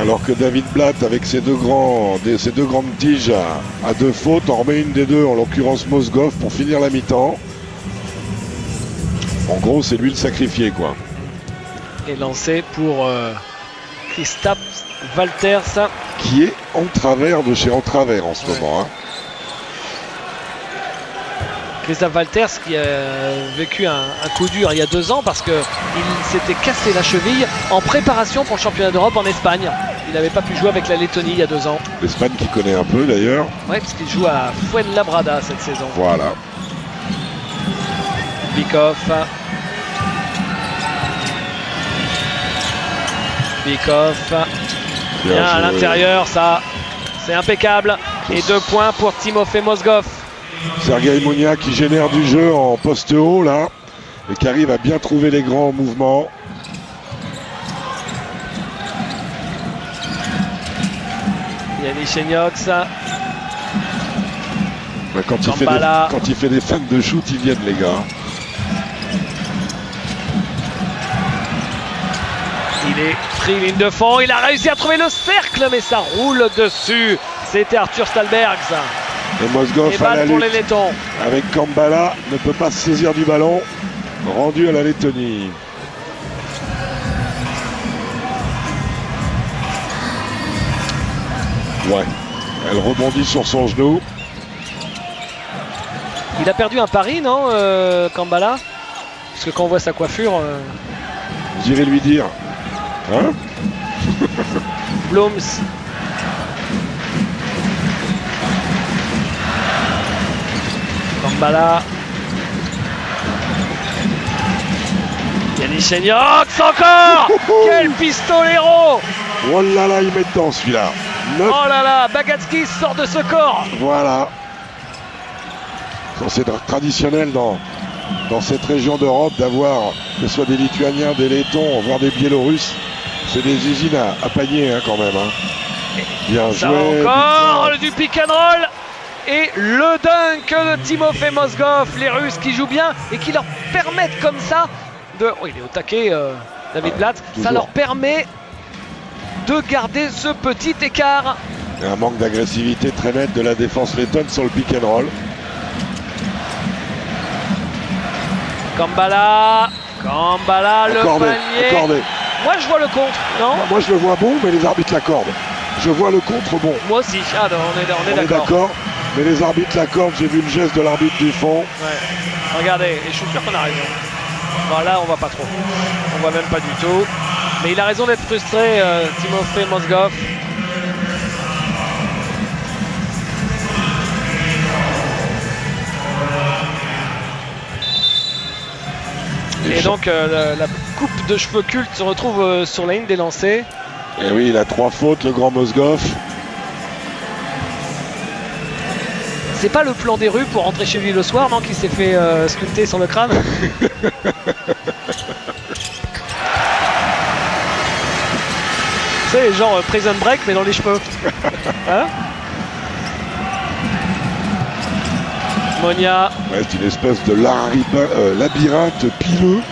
Alors que David Blatt, avec ses deux grandes tiges à 2 fautes, en remet une des deux, en l'occurrence Mozgov, pour finir la mi-temps. En gros, c'est lui le sacrifié, quoi. Et lancé pour Kristaps Walters. Qui est en travers de chez en travers en ce moment. Hein. Kristaps Walters qui a vécu un coup dur il y a 2 ans parce qu'il s'était cassé la cheville en préparation pour le championnat d'Europe en Espagne. Il n'avait pas pu jouer avec la Lettonie il y a 2 ans. L'Espagne qui connaît un peu d'ailleurs. Oui, parce qu'il joue à Fuenlabrada cette saison. Voilà. Bykov. Bien à l'intérieur, ça c'est impeccable. Et 2 points pour Timofey Mozgov. Sergueï Monia qui génère du jeu en poste haut là et qui arrive à bien trouver les grands mouvements. Yannis Cheniox. Quand il fait des feintes de shoot, ils viennent les gars. Il est pris ligne de fond, il a réussi à trouver le cercle mais ça roule dessus. C'était Arthur Stalbergs. Et Mozgov à la lutte avec Kambala ne peut pas se saisir du ballon, rendu à la Lettonie. Ouais, elle rebondit sur son genou. Il a perdu un pari, non, Kambala? Parce que quand on voit sa coiffure... Vous irez lui dire. Hein? Blooms. Kambala. Yannick Cheniox encore. Quel pistolero. Oh là là, il met dedans celui-là. Oh là là, Bagatski sort de ce corps. Voilà. C'est traditionnel dans cette région d'Europe d'avoir, que ce soit des Lituaniens, des Lettons, voire des Biélorusses. C'est des usines à panier hein, quand même. Hein. Bien Ça joué. encore du pick and roll. Et le dunk de Timofey Mozgov. Les Russes qui jouent bien et qui leur permettent comme ça de... Oh, il est au taquet, David Blatt. Ça leur permet de garder ce petit écart. Et un manque d'agressivité très net de la défense lettonne sur le pick and roll. Kambala, le panier. Accordé. Moi je vois le contre, non? Moi je le vois bon, mais les arbitres l'accordent. Je vois le contre bon. Moi aussi, on est d'accord. Mais les arbitres l'accordent, j'ai vu le geste de l'arbitre du fond. Ouais. Regardez, et je suis sûr qu'on a raison. Voilà, on voit pas trop. On voit même pas du tout. Mais il a raison d'être frustré, Timofey Mozgov. Et donc la coupe de cheveux culte se retrouve sur la ligne des lancers. Et oui, il a 3 fautes, le grand Mozgov. C'est pas le plan des rues pour rentrer chez lui le soir, non, qui s'est fait sculpter sur le crâne. C'est genre Prison Break mais dans les cheveux. Hein? Monia. Ouais, c'est une espèce de labyrinthe pileux.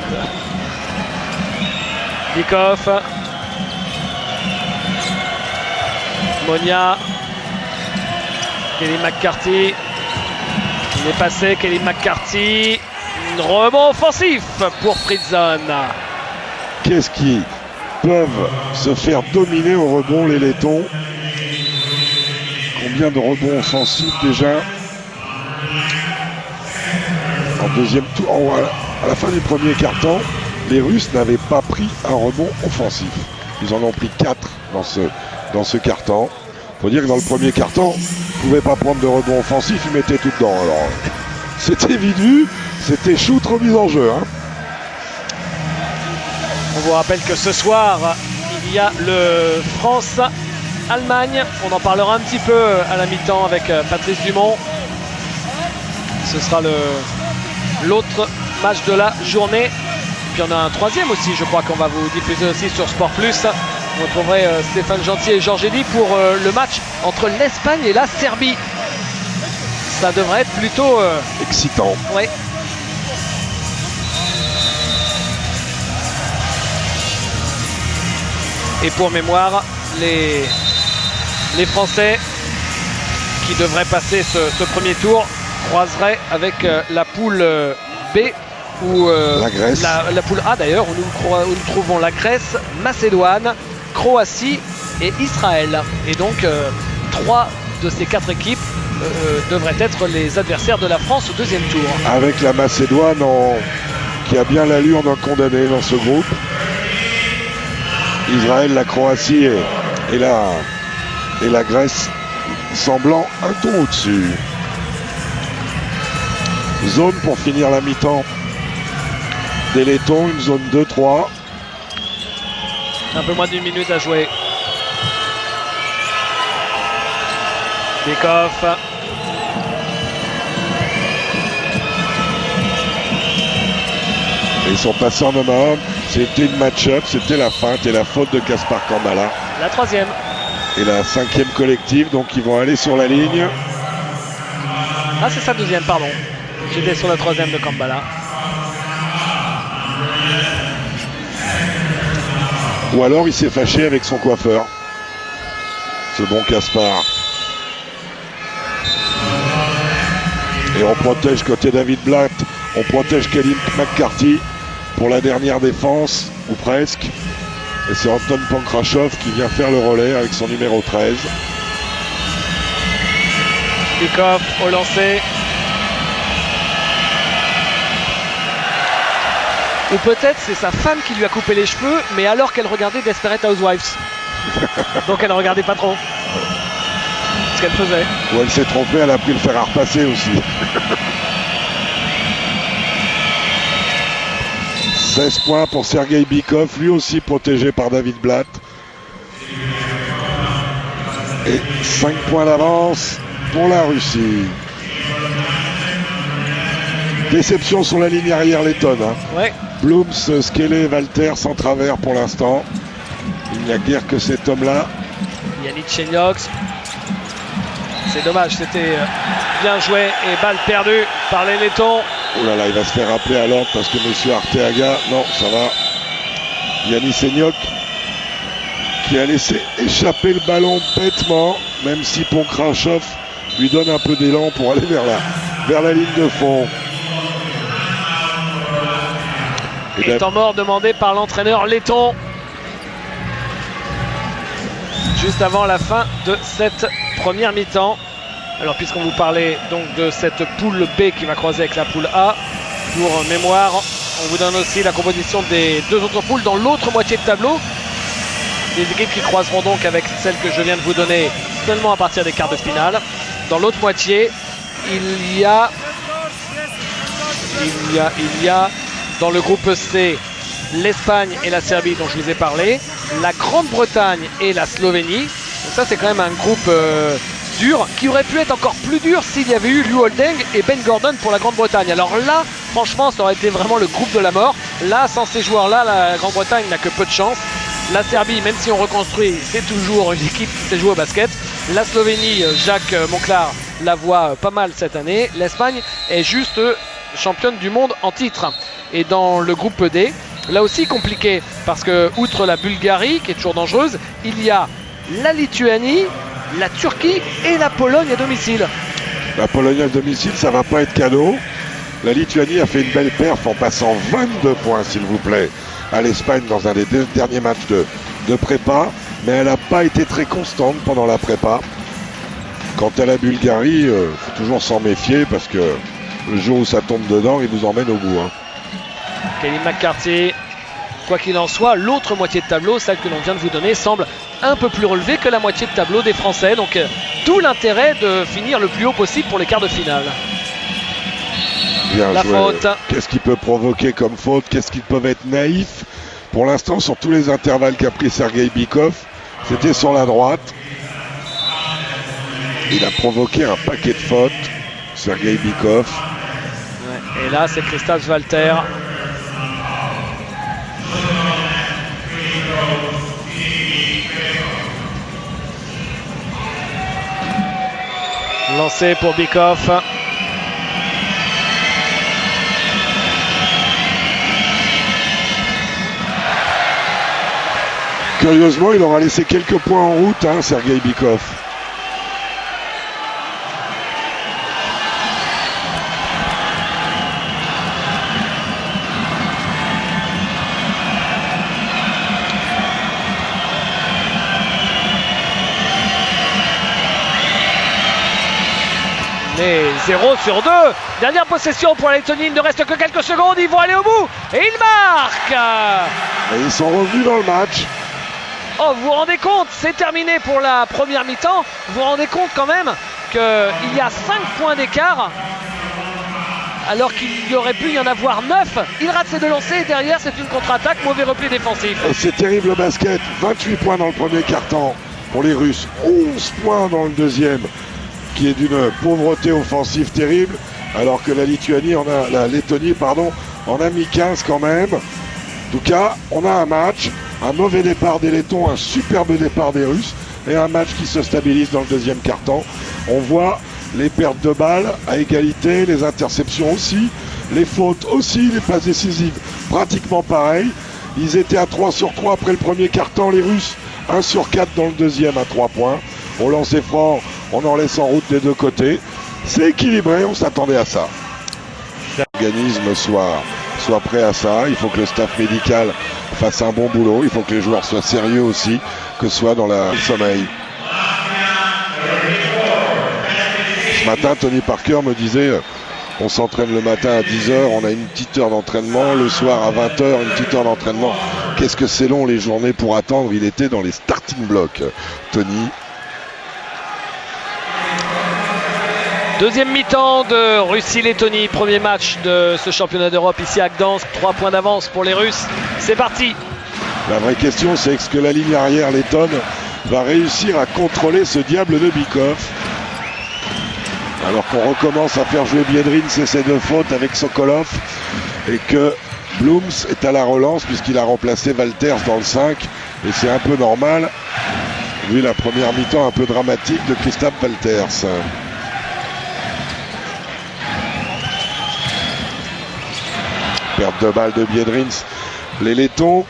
Dikov. Monia. Kelly McCarthy. Il est passé, Kelly McCarthy. Rebond offensif pour Fritzson. Qu'est-ce qui peuvent se faire dominer au rebond les Lettons? Combien de rebonds offensifs déjà? En deuxième tour, à la fin du premier quart-temps, les Russes n'avaient pas pris un rebond offensif. Ils en ont pris 4 dans ce quart-temps. Il faut dire que dans le premier quart-temps, ils ne pouvaient pas prendre de rebond offensif, ils mettaient tout dedans. Alors, c'était vite vu, c'était shoot remise en jeu. Hein. On vous rappelle que ce soir, il y a le France-Allemagne. On en parlera un petit peu à la mi-temps avec Patrice Dumont. Ce sera l'autre match de la journée. Puis on a un troisième aussi, je crois qu'on va vous diffuser aussi sur Sport Plus. Vous retrouverez Stéphane Gentil et Georges Eddy pour le match entre l'Espagne et la Serbie. Ça devrait être plutôt excitant. Ouais. Et pour mémoire, les Français qui devraient passer ce premier tour croiseraient avec la poule B ou la Grèce. La poule A d'ailleurs, où nous trouvons la Grèce, Macédoine, Croatie et Israël. Et donc 3 de ces 4 équipes devraient être les adversaires de la France au deuxième tour. Avec la Macédoine qui a bien l'allure d'un condamné dans ce groupe. Israël, la Croatie et la Grèce semblant un ton au-dessus. Zone pour finir la mi-temps des Lettons, une zone 2-3. Un peu moins d'une minute à jouer. Dikov. Ils sont passés en homme à homme. C'était une match-up, c'était la feinte et la faute de Kaspar Kambala. La troisième. Et la 5e collective, donc ils vont aller sur la ligne. Ah, c'est sa deuxième, pardon. J'étais sur la 3e de Kambala. Ou alors il s'est fâché avec son coiffeur. Ce bon Kaspar. Et on protège côté David Blatt, on protège Kelly McCarthy pour la dernière défense, ou presque. Et c'est Anton Pankrachov qui vient faire le relais avec son numéro 13. Dikov au lancer. Ou peut-être c'est sa femme qui lui a coupé les cheveux, mais alors qu'elle regardait Desperate Housewives. Donc elle ne regardait pas trop ce qu'elle faisait. Ou elle s'est trompée, elle a pris le fer à repasser aussi. 16 points pour Sergei Bykov, lui aussi protégé par David Blatt. Et 5 points d'avance pour la Russie. Déception sur la ligne arrière lettonne. Ouais. Blums, Skele, Walter sans travers pour l'instant. Il n'y a guère que cet homme-là. Yannick Cheniox. C'est dommage, c'était bien joué et balle perdue par les Lettons. Oh là là, il va se faire rappeler à l'ordre parce que M. Arteaga, non, ça va. Yannick Cheniox qui a laissé échapper le ballon bêtement, même si Ponkrachov lui donne un peu d'élan pour aller vers la ligne de fond. Et temps mort demandé par l'entraîneur letton. Juste avant la fin de cette première mi-temps. Alors puisqu'on vous parlait donc de cette poule B qui va croiser avec la poule A, pour mémoire, on vous donne aussi la composition des deux autres poules dans l'autre moitié de tableau. Des équipes qui croiseront donc avec celle que je viens de vous donner seulement à partir des quarts de finale. Dans l'autre moitié, il y a dans le groupe C l'Espagne et la Serbie dont je vous ai parlé, la Grande-Bretagne et la Slovénie. Donc ça c'est quand même un groupe dur qui aurait pu être encore plus dur s'il y avait eu Lew Holding et Ben Gordon pour la Grande-Bretagne. Alors là, franchement, ça aurait été vraiment le groupe de la mort. Là, sans ces joueurs-là, la Grande-Bretagne n'a que peu de chance. La Serbie, même si on reconstruit, c'est toujours une équipe qui sait jouer au basket. La Slovénie, Jacques Monclar la voit pas mal cette année. L'Espagne est juste championne du monde en titre. Et dans le groupe D, là aussi compliqué, parce que outre la Bulgarie, qui est toujours dangereuse, il y a la Lituanie, la Turquie et la Pologne à domicile. La Pologne à domicile, ça va pas être cadeau. La Lituanie a fait une belle perf en passant 22 points, s'il vous plaît, à l'Espagne dans un des deux derniers matchs de prépa, mais elle n'a pas été très constante pendant la prépa. Quant à la Bulgarie, faut toujours s'en méfier parce que le jour où ça tombe dedans, il nous emmène au bout. Kelly McCarthy, quoi qu'il en soit, l'autre moitié de tableau, celle que l'on vient de vous donner, semble un peu plus relevée que la moitié de tableau des Français. Donc d'où l'intérêt de finir le plus haut possible pour les quarts de finale. Bien la joué. Faute. Qu'est-ce qui peut provoquer comme faute? Qu'est-ce qu'ils peuvent être naïfs? Pour l'instant, sur tous les intervalles qu'a pris Sergei Bykov, c'était sur la droite. Il a provoqué un paquet de fautes, Sergei Bykov. Ouais, et là, c'est Christophe Walter. Lancé pour Bykov. Curieusement, il aura laissé quelques points en route, Sergei Bykov. Mais 0 sur 2. Dernière possession pour la Lettonie. Il ne reste que quelques secondes. Ils vont aller au bout. Et ils marquent. Et ils sont revenus dans le match. Oh, vous vous rendez compte, c'est terminé pour la première mi-temps. Vous vous rendez compte quand même qu'il y a 5 points d'écart alors qu'il y aurait pu y en avoir 9. Il rate ses deux lancers et derrière c'est une contre-attaque, mauvais repli défensif. Et c'est terrible le basket, 28 points dans le premier quart-temps pour les Russes, 11 points dans le deuxième, qui est d'une pauvreté offensive terrible, alors que la Lettonie en a mis 15 quand même. En tout cas, on a un match, un mauvais départ des Lettons, un superbe départ des Russes et un match qui se stabilise dans le deuxième quart-temps. On voit les pertes de balles à égalité, les interceptions aussi, les fautes aussi, les passes décisives pratiquement pareil. Ils étaient à 3 sur 3 après le premier quart-temps, les Russes 1 sur 4 dans le deuxième à 3 points. Au lancer franc, on en laisse en route des deux côtés. C'est équilibré, on s'attendait à ça. L'organisme soit prêt à ça, il faut que le staff médical fasse un bon boulot, il faut que les joueurs soient sérieux aussi, que ce soit dans le sommeil. Ce matin, Tony Parker me disait, on s'entraîne le matin à 10h, on a une petite heure d'entraînement, le soir à 20h, une petite heure d'entraînement. Qu'est-ce que c'est long les journées pour attendre, il était dans les starting blocks, Tony. Deuxième mi-temps de Russie-Lettonie, premier match de ce championnat d'Europe ici à Gdansk. 3 points d'avance pour les Russes. C'est parti. La vraie question, c'est est-ce que la ligne arrière lettonne va réussir à contrôler ce diable de Bykov, alors qu'on recommence à faire jouer Biedrins et ses 2 fautes avec Sokolov, et que Blooms est à la relance puisqu'il a remplacé Walters dans le 5, et c'est un peu normal vu la première mi-temps un peu dramatique de Christophe Walters. Perte de balle de Biedrins. Les Lettons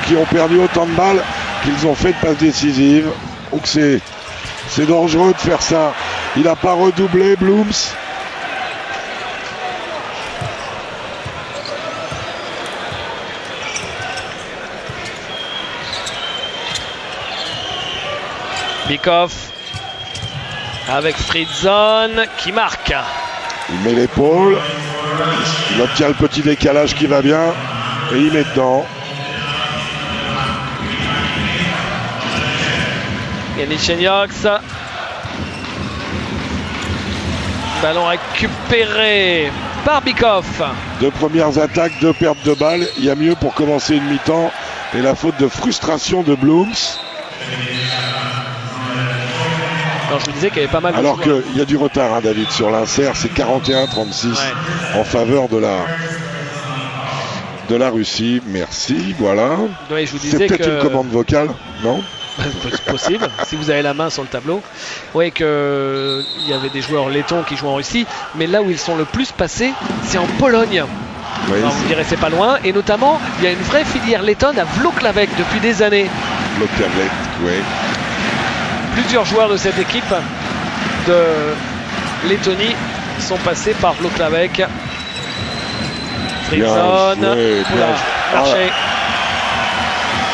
qui ont perdu autant de balles qu'ils ont fait de passes décisives. Donc c'est dangereux de faire ça. Il n'a pas redoublé, Blooms. Bykov avec Fritzson qui marque. Il met l'épaule, il obtient le petit décalage qui va bien et il met dedans. Yanicheniox. Ballon récupéré par Bykov. 2 premières attaques, 2 pertes de balles. Il y a mieux pour commencer une mi-temps. Et la faute de frustration de Blooms. Alors je vous disais qu'il y avait pas mal de alors qu'il y a du retard, hein, David, sur l'insert. C'est 41-36 en faveur de la Russie. Merci, voilà. Oui, je vous disais c'est peut-être une commande vocale, non? C'est possible, si vous avez la main sur le tableau. Oui, qu'il y avait des joueurs lettons qui jouent en Russie, mais là où ils sont le plus passés, c'est en Pologne. Oui, alors, vous direz c'est pas loin, et notamment il y a une vraie filière lettonne à Włocławek depuis des années. Włocławek, oui. Plusieurs joueurs de cette équipe de Lettonie sont passés par Włocławek. Fritzson,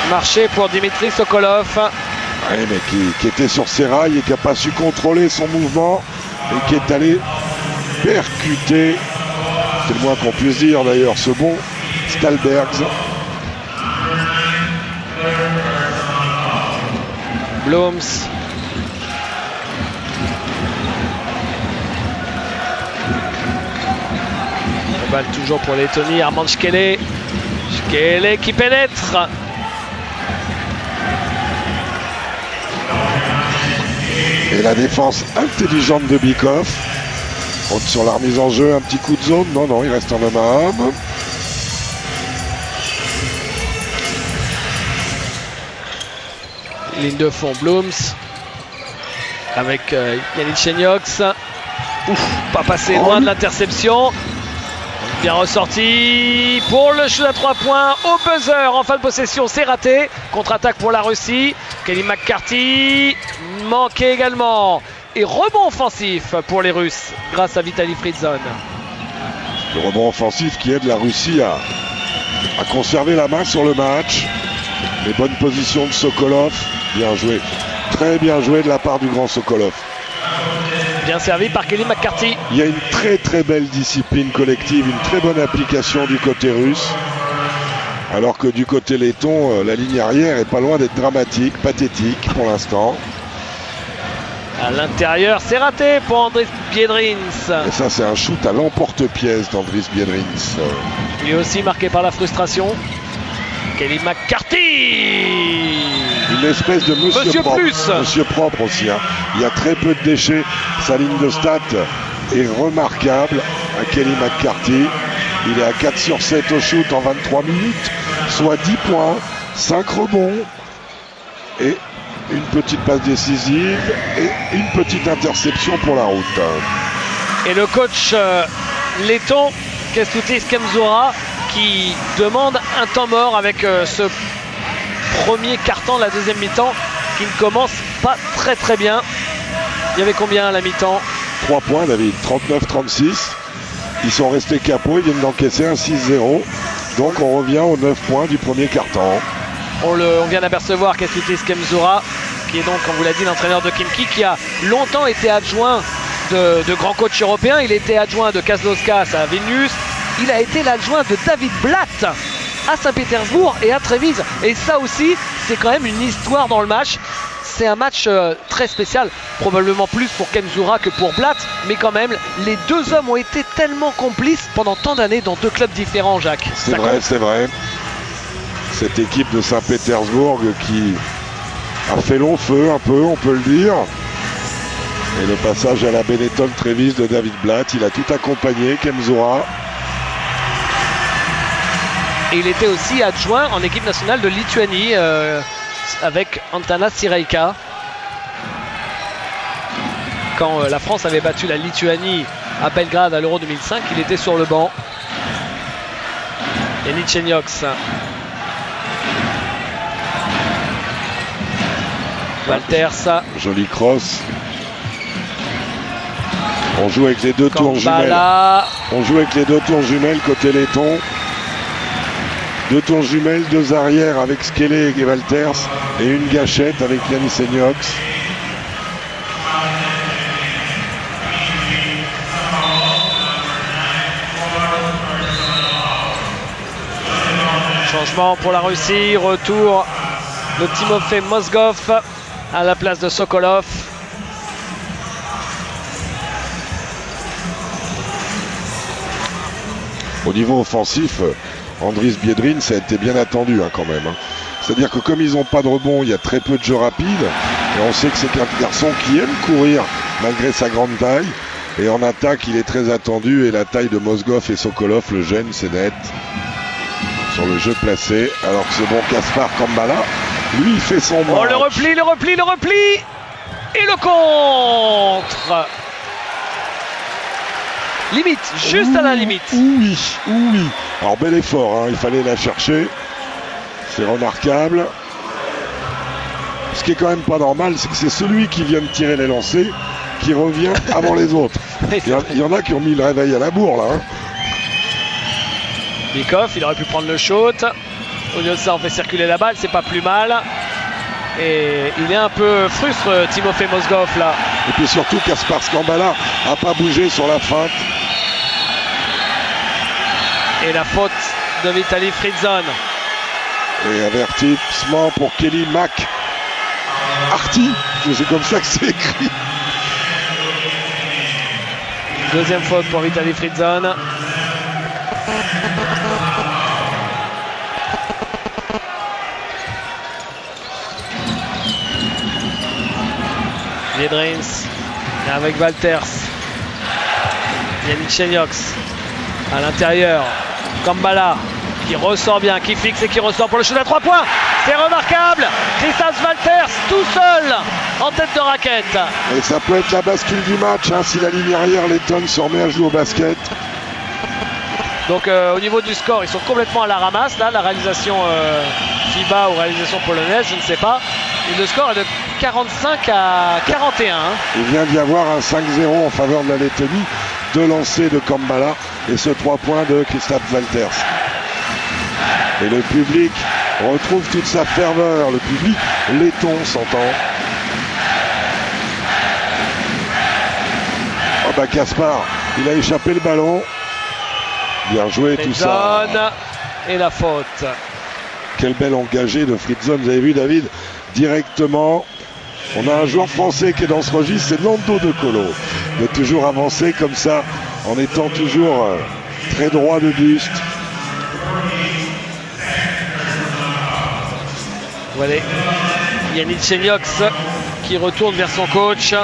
marché pour Dimitri Sokolov. Oui, mais qui était sur ses rails et qui n'a pas su contrôler son mouvement et qui est allé percuter, c'est le moins qu'on puisse dire d'ailleurs, ce bon Stalbergs. Blooms. La balle toujours pour Lettonie. Armand Shkele. Shkele qui pénètre. Et la défense intelligente de Bykov. Sur la remise en jeu, un petit coup de zone. Non, il reste en homme à homme. Ligne de fond, Blooms. Avec Yanicheniox. Pas passé loin de l'interception. Bien ressorti pour le shoot à 3 points au buzzer en fin de possession, c'est raté. Contre-attaque pour la Russie. Kelly McCarthy manqué également. Et rebond offensif pour les Russes grâce à Vitaly Fritzson. Le rebond offensif qui aide la Russie à conserver la main sur le match. Les bonnes positions de Sokolov. Bien joué. Très bien joué de la part du grand Sokolov. Bien servi par Kelly McCarthy. Il y a une très très belle discipline collective, une très bonne application du côté russe. Alors que du côté letton, la ligne arrière est pas loin d'être dramatique, pathétique pour l'instant. À l'intérieur, c'est raté pour Andris Biedrins. Et ça, c'est un shoot à l'emporte-pièce d'Andris Biedrins. Lui aussi marqué par la frustration. Kelly McCarthy. Une espèce de monsieur propre. Plus. Monsieur propre aussi. Hein. Il y a très peu de déchets. Sa ligne de stats est remarquable à Kelly McCarthy. Il est à 4 sur 7 au shoot en 23 minutes, soit 10 points, 5 rebonds et une petite passe décisive et une petite interception pour la route. Et le coach letton, Kęstutis Kemzūra, qui demande un temps mort avec ce premier quart-temps de la deuxième mi-temps qui ne commence pas très très bien. Il y avait combien à la mi-temps? 3 points, David, 39-36. Ils sont restés capots, ils viennent d'encaisser un 6-0. Donc on revient aux 9 points du premier quart-temps. On vient d'apercevoir Kęstutis Kemzūra, qui est donc, comme vous l'a dit, l'entraîneur de Khimki, qui a longtemps été adjoint de grands coachs européens. Il était adjoint de Kazlauskas à Vilnius. Il a été l'adjoint de David Blatt à Saint-Pétersbourg et à Trévise. Et ça aussi, c'est quand même une histoire dans le match. C'est un match très spécial, probablement plus pour Kemzura que pour Blatt, mais quand même, les deux hommes ont été tellement complices pendant tant d'années dans deux clubs différents, Jacques. C'est vrai, c'est vrai. Cette équipe de Saint-Pétersbourg qui a fait long feu un peu, on peut le dire. Et le passage à la Benetton Trévise de David Blatt, il a tout accompagné, Kemzura. Et il était aussi adjoint en équipe nationale de Lituanie avec Antanas Sireika. Quand la France avait battu la Lituanie à Belgrade à l'Euro 2005, il était sur le banc. Et Nicheniox. Valters. Joli cross. On joue avec les deux tours jumelles. On joue avec les deux tours jumelles côté laiton. Deux tours jumelles, deux arrières avec Skele et Valters et une gâchette avec Yanis Seniox. Changement pour la Russie, retour de Timofey Mozgov à la place de Sokolov. Au niveau offensif, Andris Biedrine, ça a été bien attendu quand même. C'est-à-dire que comme ils n'ont pas de rebond, il y a très peu de jeux rapides. Et on sait que c'est un garçon qui aime courir malgré sa grande taille. Et en attaque, il est très attendu. Et la taille de Mozgov et Sokolov le gêne, c'est net. Sur le jeu placé. Alors que ce bon Kaspar Kambala, lui, il fait son match. Oh, le repli, le repli, le repli. Et le contre. Limite, juste à la limite. Oui, oui. Alors bel effort, il fallait la chercher. C'est remarquable. Ce qui est quand même pas normal, c'est que c'est celui qui vient de tirer les lancers qui revient avant les autres. Il y en a qui ont mis le réveil à la bourre là. Bikov, il aurait pu prendre le shoot. Au lieu de ça, on fait circuler la balle, c'est pas plus mal. Et il est un peu frustre, Timofey Mozgov là. Et puis surtout, Kaspar Kambala n'a pas bougé sur la feinte. Et la faute de Vitaly Fritzon. Et avertissement pour Kelly McArty. C'est comme ça que c'est écrit. Deuxième faute pour Vitaly Fritzon. Biedrins avec Valters. Yannick Cheniox à l'intérieur. Kambala qui ressort bien, qui fixe et qui ressort pour le shoot à 3 points. C'est remarquable. Christas Valters tout seul en tête de raquette. Et ça peut être la bascule du match si la ligne arrière, Letton se remet à jouer au basket. Donc au niveau du score, ils sont complètement à la ramasse. Là, la réalisation FIBA ou réalisation polonaise, je ne sais pas. Et le score est de 45 à 41. Il vient d'y avoir un 5-0 en faveur de la Lettonie. Deux lancers de Kambala et ce 3 points de Christophe Valters. Et le public retrouve toute sa ferveur. Le public laiton s'entend. Oh bah Kaspar, il a échappé le ballon. Bien joué tout ça. Et la faute. Quel bel engagé de Fritzon. Vous avez vu David, directement. On a un joueur français qui est dans ce registre, c'est Nando De Colo. De toujours avancer comme ça, en étant toujours très droit de buste. Voilà. Yannick Cheniox qui retourne vers son coach.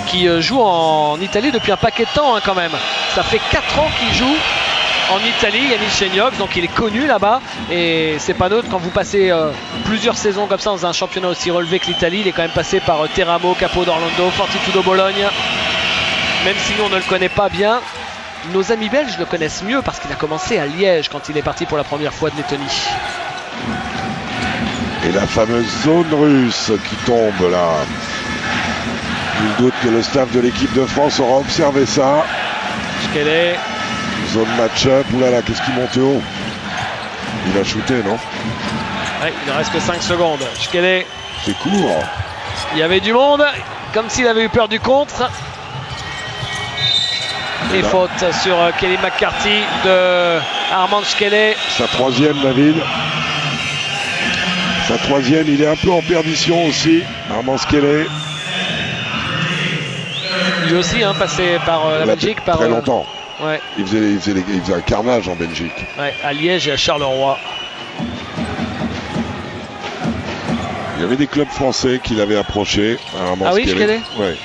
Qui joue en Italie depuis un paquet de temps quand même. Ça fait 4 ans qu'il joue en Italie, Yannick Cheniox, donc il est connu là-bas et c'est pas neutre quand vous passez plusieurs saisons comme ça dans un championnat aussi relevé que l'Italie. Il est quand même passé par Teramo, Capo d'Orlando, Fortitudo Bologne. Même si nous on ne le connaît pas bien, nos amis belges le connaissent mieux parce qu'il a commencé à Liège quand il est parti pour la première fois de Lettonie. Et la fameuse zone russe qui tombe là. Nul doute que le staff de l'équipe de France aura observé ça. Skele. Zone match-up. Oulala, qu'est-ce qui monte haut? Il a shooté, non? Ouais, il ne reste que 5 secondes. Skele. C'est court. Il y avait du monde, comme s'il avait eu peur du contre. Et faute sur Kelly McCarthy de Armand Schkele. Sa troisième, David. Sa troisième, il est un peu en perdition aussi. Armand Schkele. Lui aussi, passé par la Belgique. Très longtemps. Ouais. Il faisait un carnage en Belgique. Ouais, à Liège et à Charleroi. Il y avait des clubs français qui l'avaient approché. Ah oui, Schkele. Ouais.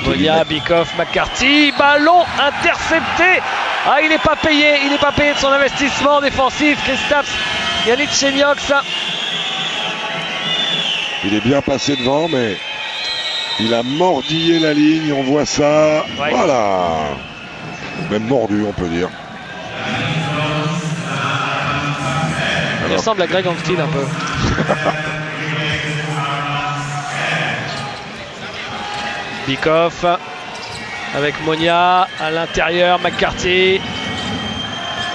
Monia, Bikoff, McCarthy, ballon intercepté. Ah, il n'est pas payé de son investissement défensif. Kristaps Yannick-Cheniox. Il est bien passé devant, mais il a mordillé la ligne, on voit ça. Ouais. Voilà. Même mordu, on peut dire. Il ressemble à Greg Anctil un peu. Bikoff avec Monia à l'intérieur, McCarthy.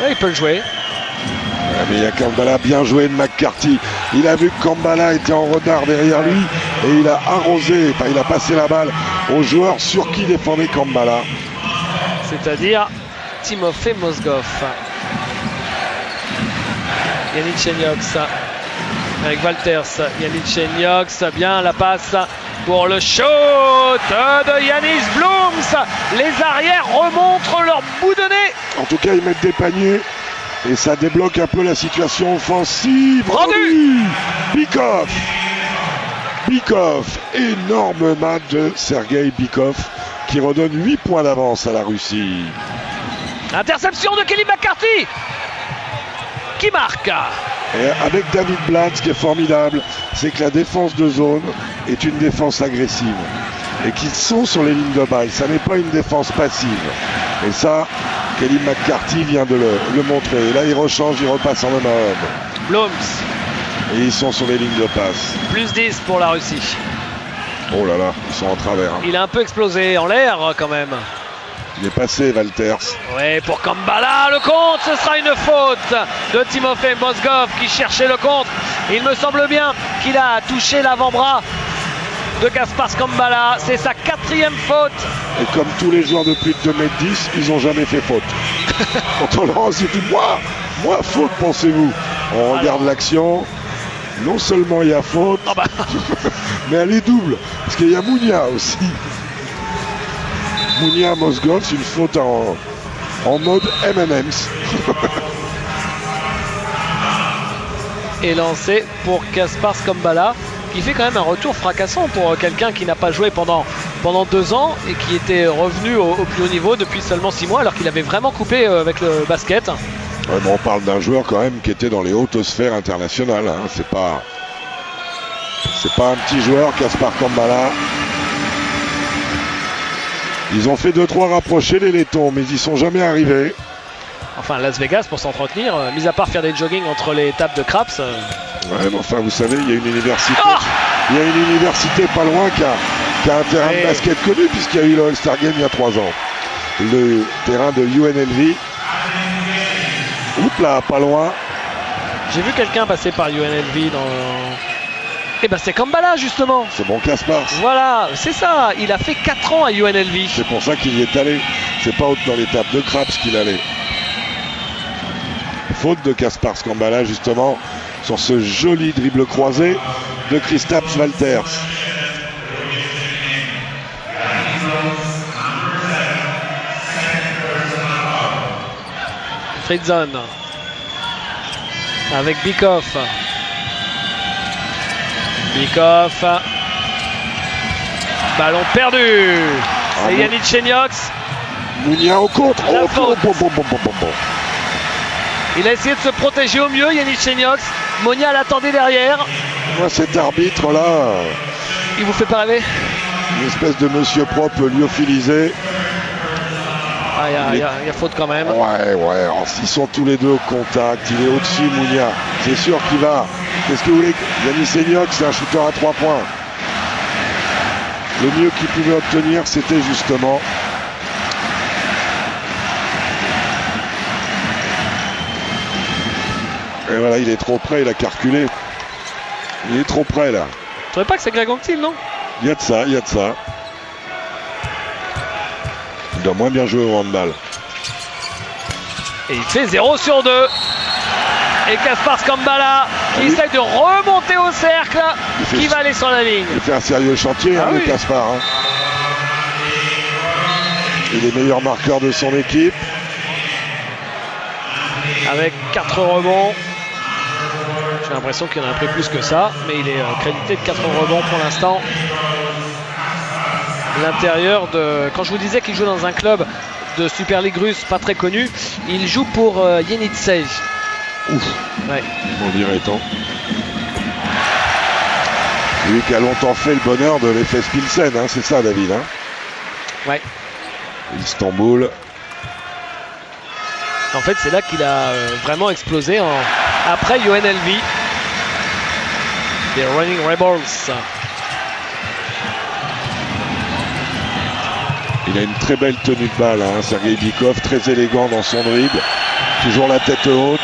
Ouais, il peut le jouer. Ouais, mais il y a Kambala, bien joué de McCarthy. Il a vu que Kambala était en retard derrière lui et il a arrosé, il a passé la balle au joueur sur qui défendait Kambala. C'est-à-dire Timofey Mozgov. Yannick Cheniox avec Walters. Yannick Cheniox, bien la passe pour le shoot de Yanis Blums. Les arrières remontrent leur bout de nez. En tout cas, ils mettent des paniers et ça débloque un peu la situation offensive. Rendu Bikoff, énorme match de Sergei Bikoff qui redonne 8 points d'avance à la Russie. Interception de Kelly McCarthy qui marque. Et avec David Blatt, ce qui est formidable, c'est que la défense de zone est une défense agressive et qu'ils sont sur les lignes de balle. Ça n'est pas une défense passive. Et ça, Kelly McCarthy vient de le montrer. Et là, il rechange, il repasse en homme à homme. Blums. Et ils sont sur les lignes de passe. Plus 10 pour la Russie. Oh là là, ils sont en travers. Il a un peu explosé en l'air quand même. Il est passé, Walters. Oui, pour Kambala, le compte, ce sera une faute de Timofey Mozgov qui cherchait le compte. Il me semble bien qu'il a touché l'avant-bras de Gaspar Kambala. C'est sa 4e faute. Et comme tous les joueurs de plus de 2m10, ils n'ont jamais fait faute. Quand on leur a dit, moi, faute, pensez-vous. On regarde l'action. Non seulement il y a faute, mais elle est double. Parce qu'il y a Mounia aussi. Mounia Mozgov, c'est une faute en mode M&M's. Et lancé pour Gaspar Kambala, qui fait quand même un retour fracassant pour quelqu'un qui n'a pas joué pendant 2 ans et qui était revenu au plus haut niveau depuis seulement 6 mois alors qu'il avait vraiment coupé avec le basket. Ouais, mais on parle d'un joueur quand même qui était dans les hautes sphères internationales. Hein. C'est pas un petit joueur, Gaspar Kambala. Ils ont fait 2-3 rapprochés les Lettons, mais ils n'y sont jamais arrivés. Enfin, Las Vegas, pour s'entretenir, mis à part faire des jogging entre les tables de craps. Ouais, mais enfin, vous savez, il y a une université. Il y a une université pas loin qui a un terrain de basket connu, puisqu'il y a eu le All-Star Game il y a 3 ans. Le terrain de UNLV. Oups là, pas loin. J'ai vu quelqu'un passer par UNLV dans... Eh ben c'est Kambala justement. C'est bon Gaspar. Voilà, c'est ça. Il a fait 4 ans à UNLV. C'est pour ça qu'il y est allé. C'est pas dans les tables de craps qu'il allait. Faute de Gaspar Kambala justement sur ce joli dribble croisé de Kristaps Walters. Fritzon avec Bikoff. Ballon perdu. C'est Yannick Cheniox. Mounia au contre. Il a essayé de se protéger au mieux, Yannick Cheniox. Monia l'attendait derrière. Moi, cet arbitre-là... Il vous fait pas rêver? Une espèce de monsieur propre lyophilisé. Il y a faute quand même. Ouais. Alors, ils sont tous les deux au contact. Il est au-dessus, Mounia. C'est sûr qu'il va. Qu'est-ce que vous voulez? Yannick Cheniox, c'est un shooter à 3 points. Le mieux qu'il pouvait obtenir, c'était justement... Et voilà, il est trop près, il a calculé. Il est trop près, là. Je trouvais pas que c'est Greg Anctil, non? Il y a de ça. Il doit moins bien jouer au handball. Et il fait 0 sur 2. Et Kaspar Skambala qui essaye de remonter au cercle, qui va aller sur la ligne. Il fait un sérieux chantier, le Kaspar. Hein. Il est meilleur marqueur de son équipe. Avec 4 rebonds. J'ai l'impression qu'il en a pris plus que ça, mais il est crédité de 4 rebonds pour l'instant. L'intérieur de... Quand je vous disais qu'il joue dans un club de Super League russe pas très connu, il joue pour Yenisei. Ouf, ouais. On dirait tant. Lui qui a longtemps fait le bonheur de l'Efes Pilsen, hein, c'est ça David, hein? Ouais. Istanbul. En fait, c'est là qu'il a vraiment explosé après UNLV. Les Running Rebels. Il a une très belle tenue de balle, hein, Sergei Bykov, très élégant dans son dribble. Toujours la tête haute.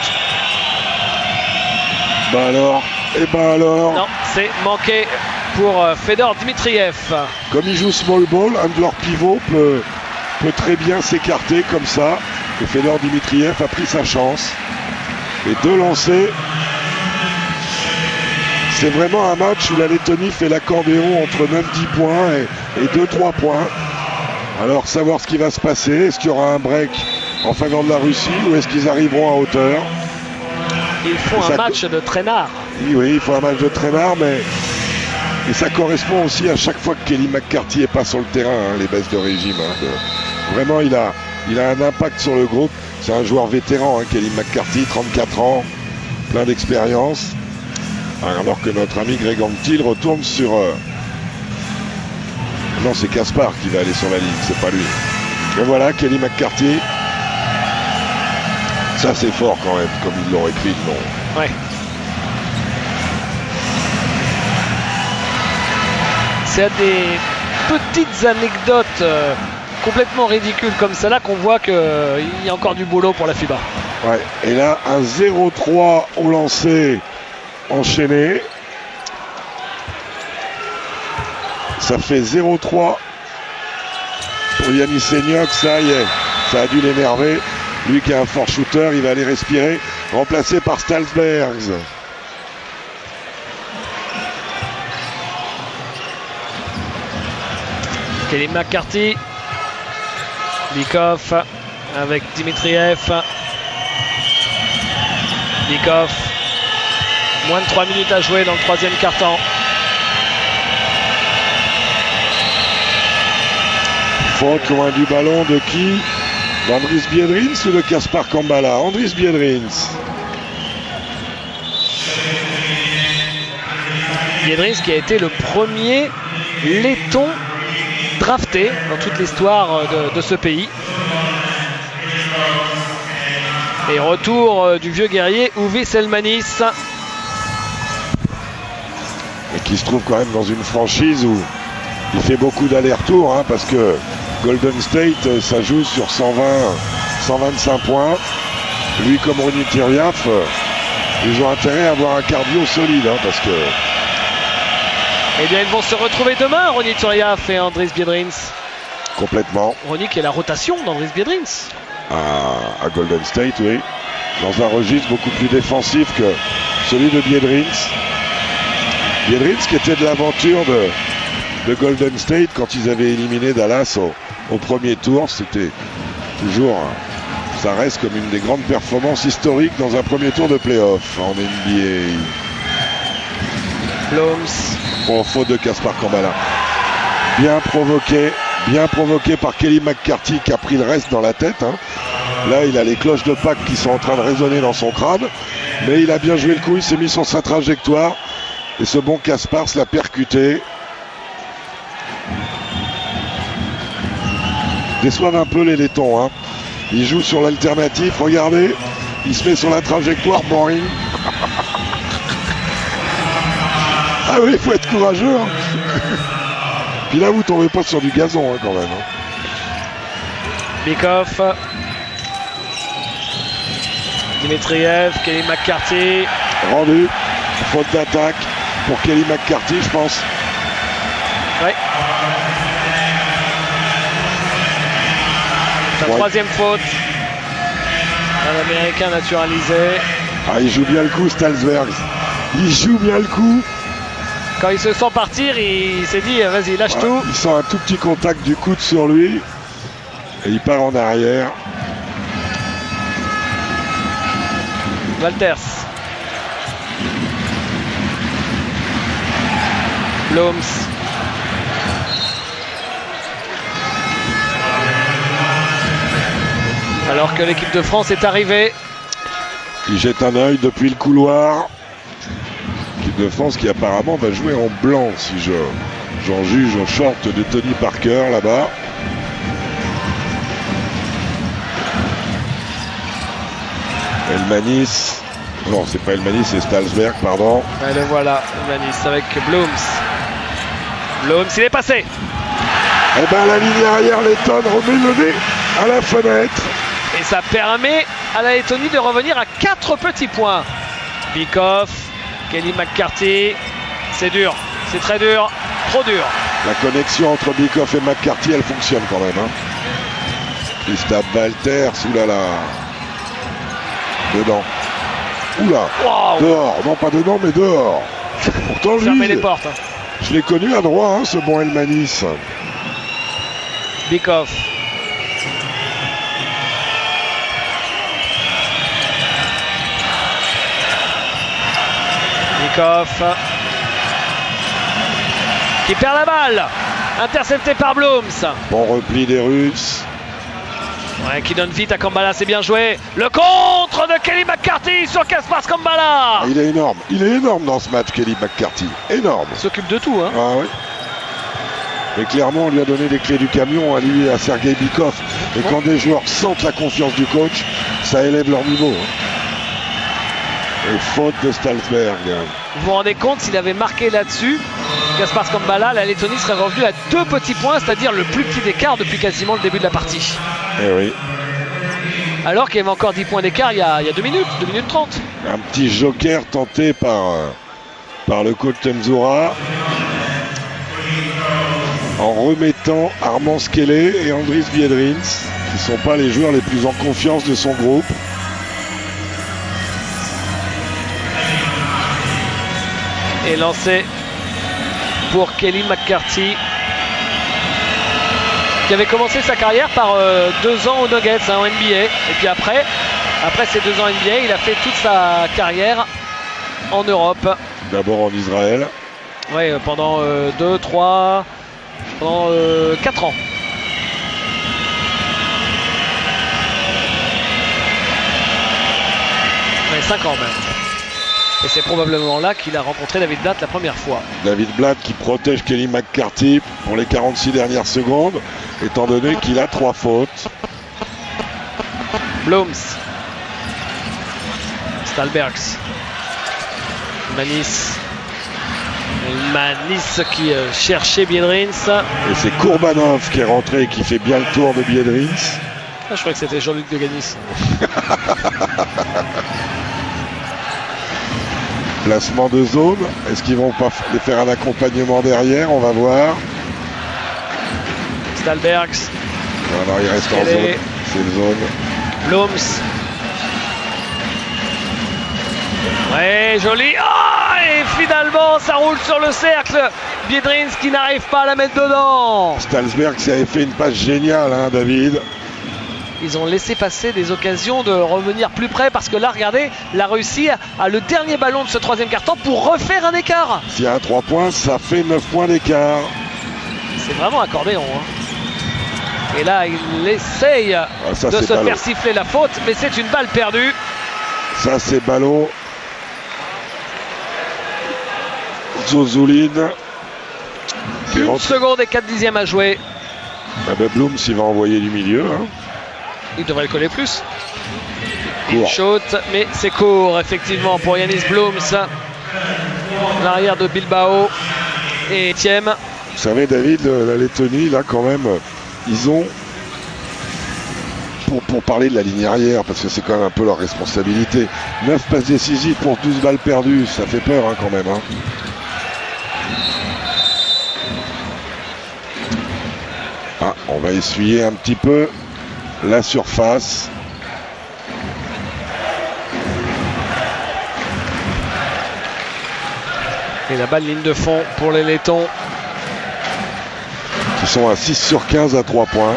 Bah alors, et bah alors. Non, c'est manqué pour Fedor Dmitriev. Comme il joue small ball, un de leurs pivots peut très bien s'écarter comme ça. Et Fedor Dmitriev a pris sa chance. Et 2 lancers. C'est vraiment un match où la Lettonie fait l'accordéon entre 9-10 points et 2-3 points. Alors savoir ce qui va se passer. Est-ce qu'il y aura un break en faveur de la Russie ou est-ce qu'ils arriveront à hauteur? Il faut un match de traînard. Oui, il faut un match de traînard, mais et ça correspond aussi à chaque fois que Kelly McCarthy n'est pas sur le terrain, hein, les baisses de régime. Hein. Vraiment, il a un impact sur le groupe. C'est un joueur vétéran, hein, Kelly McCarthy, 34 ans, plein d'expérience. Alors que notre ami Greg Antil retourne sur... Non, c'est Kaspar qui va aller sur la ligne, c'est pas lui. Et voilà, Kelly McCarthy. Ça, c'est fort quand même, comme ils l'ont écrit le nom. Ouais. C'est à des petites anecdotes complètement ridicules comme celle-là qu'on voit qu'il y a encore du boulot pour la FIBA. Ouais. Et là, un 0-3 au lancer enchaîné. Ça fait 0-3 pour Yannis Senyok. Ça y est, ça a dû l'énerver. Lui qui est un fort shooter, il va aller respirer. Remplacé par Stalsbergs. Kelly McCarthy. Bykov avec Dmitriev. Bykov. Moins de 3 minutes à jouer dans le 3e quart-temps. Faute loin du ballon de qui? D'Andris Biedrins ou de Kaspar Kambala? Andris Biedrins. Biedrins qui a été le premier letton drafté dans toute l'histoire de ce pays. Et retour du vieux guerrier Uvi Selmanis. Et qui se trouve quand même dans une franchise où il fait beaucoup d'allers-retours, hein, parce que Golden State, ça joue sur 125 points. Lui comme Ronny Turiaf, ils ont intérêt à avoir un cardio solide, hein, parce que... Eh bien, ils vont se retrouver demain, Ronny Turiaf et Andris Biedrins. Complètement. Ronny qui est la rotation d'Andris Biedrins. À Golden State, oui. Dans un registre beaucoup plus défensif que celui de Biedrins. Biedrins qui était de l'aventure de Golden State quand ils avaient éliminé Dallas au premier tour. C'était toujours, ça reste comme une des grandes performances historiques dans un premier tour de playoff en NBA. Bloms. Bon, faute de Kaspar Kambala. Bien provoqué par Kelly McCarthy qui a pris le reste dans la tête. Hein. Là, il a les cloches de Pâques qui sont en train de résonner dans son crâne. Mais il a bien joué le coup, il s'est mis sur sa trajectoire. Et ce bon Kaspar l'a percuté. Déçoivent un peu les Lettons. Hein. Il joue sur l'alternative, regardez. Il se met sur la trajectoire, boring. Ah oui, il faut être courageux. Hein. Puis là, vous tombez pas sur du gazon, hein, quand même. Hein. Bykov. Dmitriev, Kelly McCarthy. Rendu. Faute d'attaque pour Kelly McCarthy, je pense. Ouais. La troisième faute. Un Américain naturalisé. Ah, il joue bien le coup, Stalsberg. Il joue bien le coup. Quand il se sent partir, il s'est dit vas-y, lâche tout. Il sent un tout petit contact du coude sur lui. Et il part en arrière. Walters. Blooms. Alors que l'équipe de France est arrivée. Il jette un œil depuis le couloir. L'équipe de France qui apparemment va jouer en blanc si j'en juge au short de Tony Parker là-bas. Elmanis. Non, c'est pas Elmanis, c'est Stalsberg, pardon. Et le voilà, Elmanis avec Blooms. Blooms, il est passé. Et ben la ligne arrière, Letton remet le nez à la fenêtre. Et ça permet à la Lettonie de revenir à 4 petits points. Bikoff, Kelly McCarthy, c'est dur, c'est très dur, trop dur. La connexion entre Bikoff et McCarthy, elle fonctionne quand même. Hein. Christophe Walters, oulala. Dedans. Oula, wow. Dehors, non pas dedans mais dehors. Pourtant Fermez les lui, portes. je l'ai connu à droit, hein, ce bon Elmanis. Bikoff. Bikoff. Qui perd la balle. Intercepté par Blooms. Bon repli des Russes. Ouais, qui donne vite à Kambala, c'est bien joué. Le contre de Kelly McCarthy sur Kaspars Kambala. Ah, il est énorme dans ce match, Kelly McCarthy. Énorme. Il s'occupe de tout. Hein. Ah oui. Mais clairement, on lui a donné les clés du camion à lui et à Sergei Bikoff. Et quand des joueurs sentent la confiance du coach, ça élève leur niveau. Hein. Et faute de Stalsberg. Vous vous rendez compte, s'il avait marqué là-dessus, Kaspars Kambala, la Lettonie serait revenue à 2 petits points, c'est-à-dire le plus petit écart depuis quasiment le début de la partie. Eh oui. Alors qu'il y avait encore 10 points d'écart il y a 2 minutes 30. Un petit joker tenté par le coach Temzura en remettant Armand Skellé et Andris Biedrins, qui ne sont pas les joueurs les plus en confiance de son groupe. Et lancé pour Kelly McCarthy, qui avait commencé sa carrière par 2 ans aux Nuggets, hein, en NBA. Et puis après ces 2 ans NBA, il a fait toute sa carrière en Europe. D'abord en Israël. Oui, pendant 4 ans. Ouais, 5 ans même. Et c'est probablement là qu'il a rencontré David Blatt la première fois. David Blatt qui protège Kelly McCarthy pour les 46 dernières secondes, étant donné qu'il a 3 fautes. Blooms. Stalbergs. Manis qui cherchait Biedrins. Et c'est Kourbanov qui est rentré et qui fait bien le tour de Biedrins. Ah, je crois que c'était Jean-Luc Deganis. Placement de zone. Est-ce qu'ils vont pas faire un accompagnement derrière? On va voir. Stalbergs. Alors il reste en zone. C'est une zone. Blooms. Ouais, joli. Ah, et finalement, ça roule sur le cercle. Biedrins qui n'arrive pas à la mettre dedans. Stalsberg qui avait fait une passe géniale, hein, David. Ils ont laissé passer des occasions de revenir plus près parce que là, regardez, la Russie a le dernier ballon de ce 3e quart-temps pour refaire un écart. S'il y a un 3 points, ça fait 9 points d'écart. C'est vraiment accordéon. Hein. Et là, il essaye de se faire siffler la faute, mais c'est une balle perdue. Ça, c'est ballot. Zozulin. 1 seconde et 4 dixièmes à jouer. Ah ben Blooms, il va envoyer du milieu. Hein. Il devrait le coller plus. Court. Shoot, mais c'est court, effectivement, pour Yanis Blooms. L'arrière de Bilbao et Thiem. Vous savez, David, la Lettonie, là, quand même, ils ont, pour parler de la ligne arrière, parce que c'est quand même un peu leur responsabilité, 9 passes décisives pour 12 balles perdues, ça fait peur, hein, quand même. Hein. Ah, on va essuyer un petit peu la surface. Et la balle ligne de fond pour les Lettons. Qui sont à 6 sur 15 à 3 points.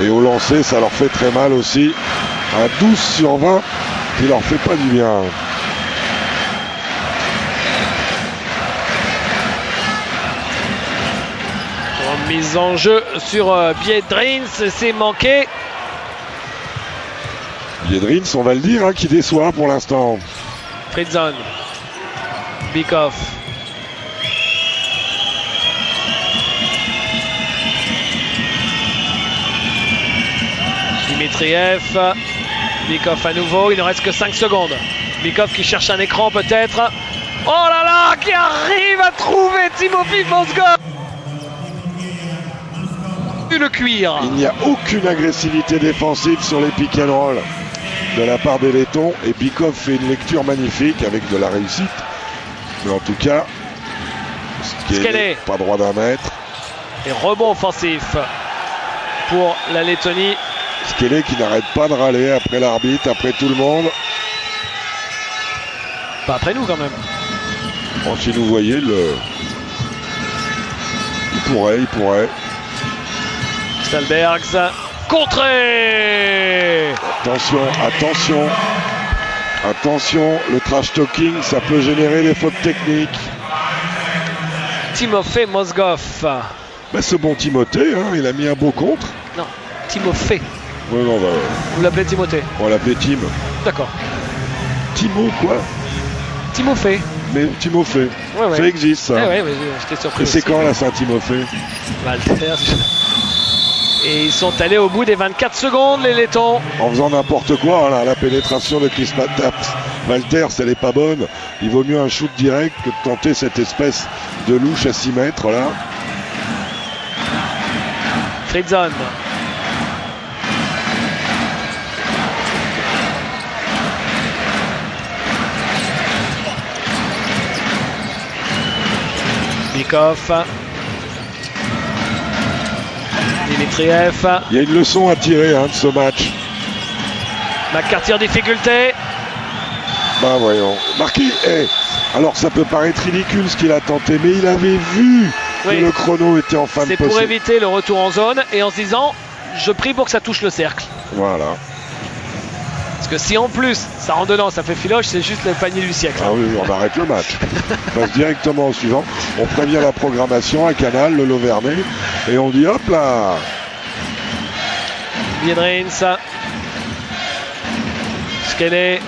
Et au lancer, ça leur fait très mal aussi. Un 12 sur 20 qui leur fait pas du bien. Mise en jeu sur Biedrins, c'est manqué. Biedrins, on va le dire, hein, qui déçoit pour l'instant. Fritzon. Bikov. Dimitriev. Bikov à nouveau, il ne reste que 5 secondes. Bikov qui cherche un écran peut-être. Oh là là, qui arrive à trouver Timofey Mozgov. Le cuir. Il n'y a aucune agressivité défensive sur les pick and roll de la part des Lettons. Et Bikov fait une lecture magnifique avec de la réussite. Mais en tout cas, Skele pas droit d'un mètre. Et rebond offensif pour la Lettonie. Skele qui n'arrête pas de râler après l'arbitre, après tout le monde. Pas après nous quand même. Bon, si nous voyez le... Il pourrait. Stalbergs, contré. Attention, le trash talking, ça peut générer des fautes techniques. Timofey Mozgov. Ben, ce bon Timothée, hein, il a mis un beau contre. Non, Timofey. Ouais, non, bah, Vous l'appelez Timothée? On l'appelait Tim. D'accord. Timo, quoi? Timofey. Mais Timofey. Ouais. Ça existe, ça. Ouais, j'étais surpris. Et c'est aussi. quand, la Saint-Timofey? Walter. Et ils sont allés au bout des 24 secondes, les Lettons. En faisant n'importe quoi, voilà, la pénétration de Chris Walter, elle n'est pas bonne. Il vaut mieux un shoot direct que de tenter cette espèce de louche à 6 mètres, là. Fritzon. Bikov. Dimitriev. Il y a une leçon à tirer, hein, de ce match. McCarthy en difficulté. Ben voyons. Marquis, alors ça peut paraître ridicule ce qu'il a tenté, mais il avait vu que le chrono était en fin de possession. C'est pour éviter le retour en zone et en se disant, je prie pour que ça touche le cercle. Voilà. Parce que si en plus ça rentre dedans, ça fait filoche, c'est juste le panier du siècle. Ah oui, on arrête le match. On passe directement au suivant. On prévient la programmation à Canal, le Lovernay, et on dit hop là. Biedrins. Skele.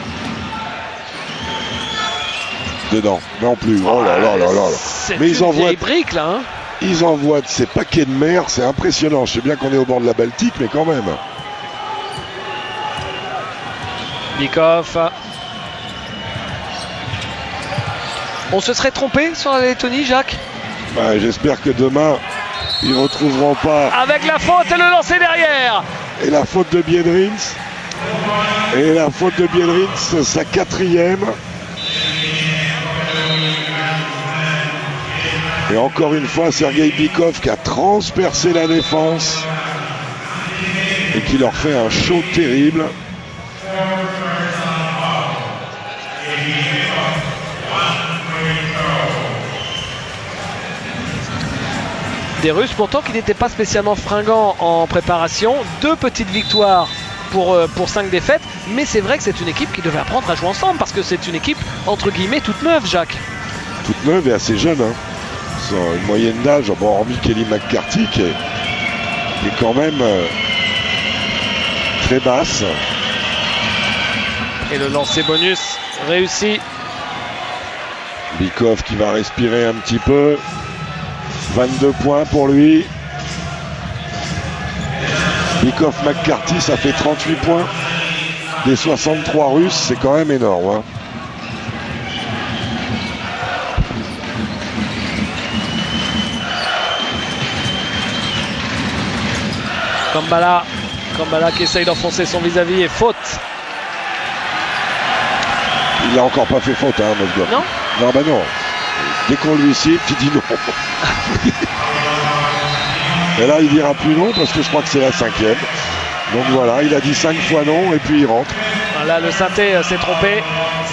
Dedans, non plus. Oh là là là là. C'est Mais ils envoient des briques là. Hein. Ils envoient de ces paquets de mer, c'est impressionnant. Je sais bien qu'on est au bord de la Baltique, mais quand même. Bikov. On se serait trompé sur la Lettonie, Jacques? Ouais, j'espère que demain, ils ne retrouveront pas. Avec la faute et le lancer derrière. Et la faute de Biedrins. Et la faute de Biedrins, sa 4e. Et encore une fois, Sergei Bikov qui a transpercé la défense et qui leur fait un show terrible. Des Russes pourtant qui n'étaient pas spécialement fringants en préparation. 2 petites victoires pour 5 défaites. Mais c'est vrai que c'est une équipe qui devait apprendre à jouer ensemble parce que c'est une équipe entre guillemets toute neuve, Jacques. Toute neuve et assez jeune. Hein. Ils ont une moyenne d'âge, bon, hormis Kelly McCarthy qui est quand même très basse. Et le lancer bonus réussi. Bikov qui va respirer un petit peu. 22 points pour lui. Bikov McCarthy, ça fait 38 points. Des 63 Russes, c'est quand même énorme. Hein. Kambala qui essaye d'enfoncer son vis-à-vis et faute. Il n'a encore pas fait faute, hein, Mozgov. Non. Non, bah non. Dès qu'on lui cible, il dit non. Et là, il dira plus non parce que je crois que c'est la 5e. Donc voilà, il a dit 5 fois non et puis il rentre. Voilà. là le synthé s'est trompé.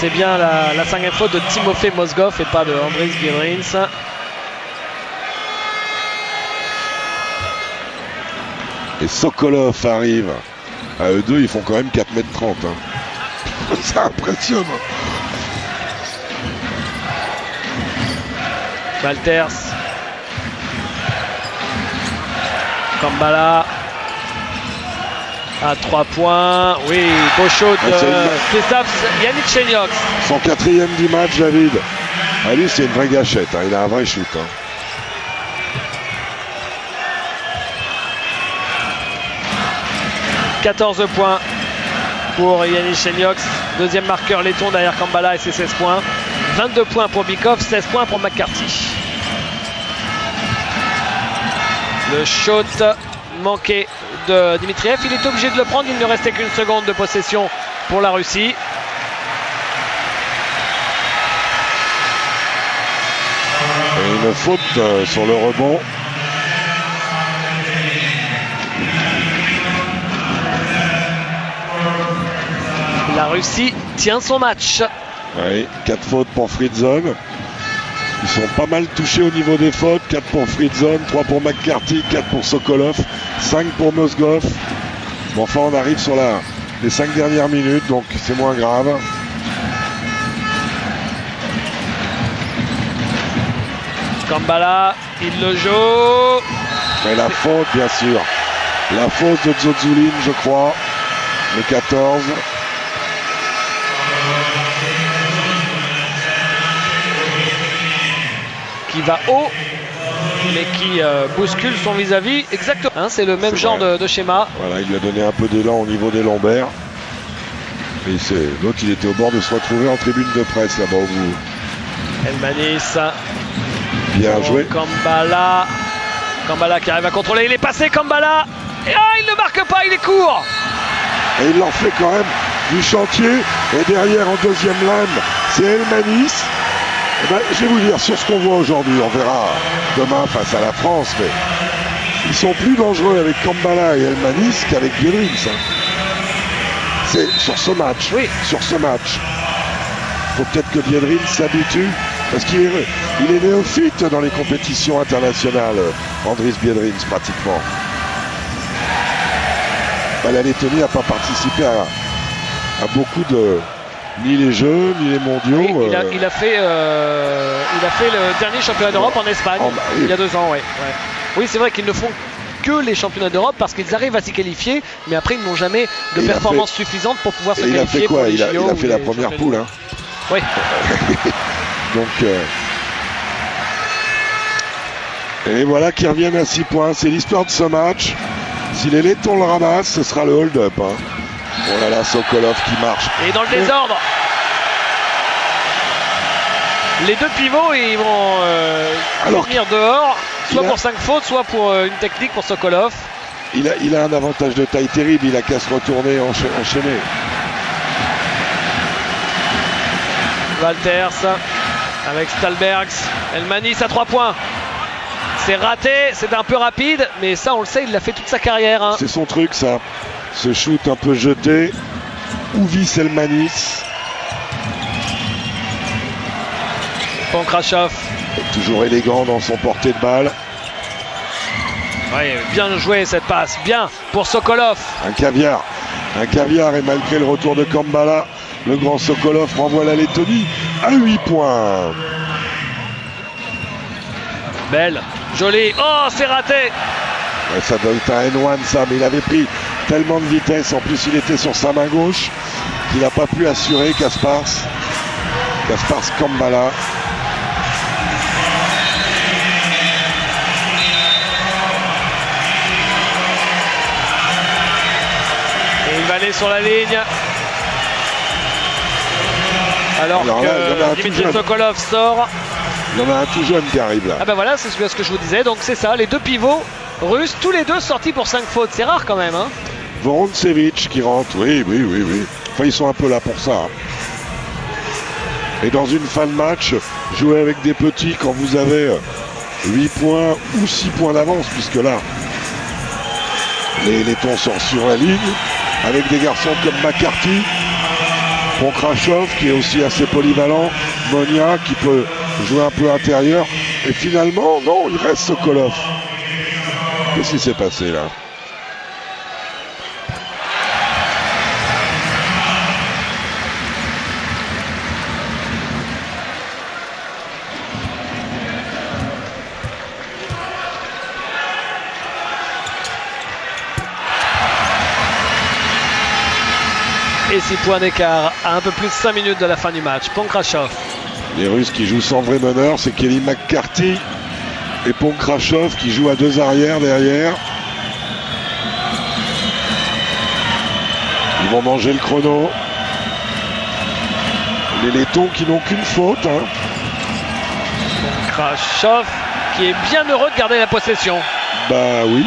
C'est bien la 5e faute de Timofey Mozgov et pas de Andris Biedrins. Et Sokolov arrive. À eux deux, ils font quand même 4,30 m. Hein. Ça impressionne. Walters. Kambala. À 3 points. Oui, beau shot de Kristaps Janichenioks. Son 4e du match, David. Ah, lui, c'est une vraie gâchette. Hein. Il a un vrai shoot. Hein. « 14 points pour Janichenioks, deuxième marqueur letton derrière Kambala et ses 16 points. 22 points pour Bykov, 16 points pour McCarthy. Le shot manqué de Dimitriev, il est obligé de le prendre, il ne restait qu'une seconde de possession pour la Russie. Et une faute sur le rebond. La Russie tient son match. Oui, 4 fautes pour Fritzon. Ils sont pas mal touchés au niveau des fautes. 4 pour Fritzon, 3 pour McCarthy, 4 pour Sokolov, 5 pour Mozgov. Bon, enfin, on arrive sur les 5 dernières minutes, donc c'est moins grave. Kambala, il le joue. Et la faute, bien sûr. La faute de Zozulin, je crois. Le 14. Qui va haut, mais qui bouscule son vis-à-vis. Exactement. Hein, c'est le même genre de schéma. Voilà, il lui a donné un peu d'élan au niveau des lombaires. Et l'autre, il était au bord de se retrouver en tribune de presse là-bas au bout. Elmanis. Bien joué. Kambala. Kambala qui arrive à contrôler. Il est passé, Kambala. Et il ne marque pas, il est court. Et il en fait quand même du chantier. Et derrière, en deuxième lame, c'est Elmanis. Eh ben, je vais vous dire, sur ce qu'on voit aujourd'hui, on verra demain face à la France, mais ils sont plus dangereux avec Kambala et Elmanis qu'avec Biedrins. Hein. C'est sur ce match. Oui. Sur ce match. Faut peut-être que Biedrins s'habitue, parce qu'il est néophyte dans les compétitions internationales, Andris Biedrins, pratiquement. Ben, la Lettonie n'a pas participé à beaucoup de... Ni les Jeux, ni les mondiaux. Oui, il a fait le dernier championnat d'Europe en Espagne, oui. Il y a 2 ans. Ouais. Oui, c'est vrai qu'ils ne font que les championnats d'Europe parce qu'ils arrivent à s'y qualifier, mais après ils n'ont jamais de performance suffisante pour pouvoir se qualifier. Il a fait quoi? Pour les il a fait la première poule. Hein. Oui. Donc, et voilà qu'ils reviennent à 6 points. C'est l'histoire de ce match. Si les Lettons le ramassent, ce sera le hold-up. Hein. Oh là là, Sokolov qui marche. Et dans le désordre. Les deux pivots, ils vont venir dehors, soit pour 5 fautes, soit pour une technique pour Sokolov. Il a un avantage de taille terrible, il a qu'à se retourner, enchaîner. Walters avec Stalbergs. Elmanis à 3 points. C'est raté, c'est un peu rapide, mais ça on le sait, il l'a fait toute sa carrière. Hein. C'est son truc ça. Ce shoot un peu jeté. Uvis Elmanis. Pankrashov. Toujours élégant dans son portée de balle. Oui, bien joué cette passe. Bien pour Sokolov. Un caviar. Et malgré le retour de Kambala, le grand Sokolov renvoie la Lettonie à 8 points. Belle. Joli. Oh, c'est raté. Ouais, ça doit être un N1 ça, mais il avait pris tellement de vitesse. En plus, il était sur sa main gauche qu'il n'a pas pu assurer Kaspars Kambala. Et il va aller sur la ligne. Alors que Dimitri Sokolov sort. Il y en a un tout jeune qui arrive là. Ah ben voilà, c'est ce que je vous disais. Donc c'est ça, les deux pivots russes, tous les deux sortis pour 5 fautes. C'est rare quand même. Hein. Vorontsevich qui rentre, oui. Enfin, ils sont un peu là pour ça. Hein. Et dans une fin de match, jouer avec des petits quand vous avez 8 points ou 6 points d'avance, puisque là, les Lettons sont sur la ligne, avec des garçons comme McCarthy, Ponkrachov qui est aussi assez polyvalent, Monia qui peut jouer un peu intérieur, et finalement non, il reste Sokolov. Qu'est-ce qui s'est passé là? Et 6 points d'écart à un peu plus de 5 minutes de la fin du match. Ponkrachov. Les Russes qui jouent sans vrai meneur, c'est Kelly McCarthy et Ponkrachov qui jouent à 2 arrières derrière. Ils vont manger le chrono. Les Lettons qui n'ont qu'une faute. Ponkrachov qui est bien heureux de garder la possession. Bah oui.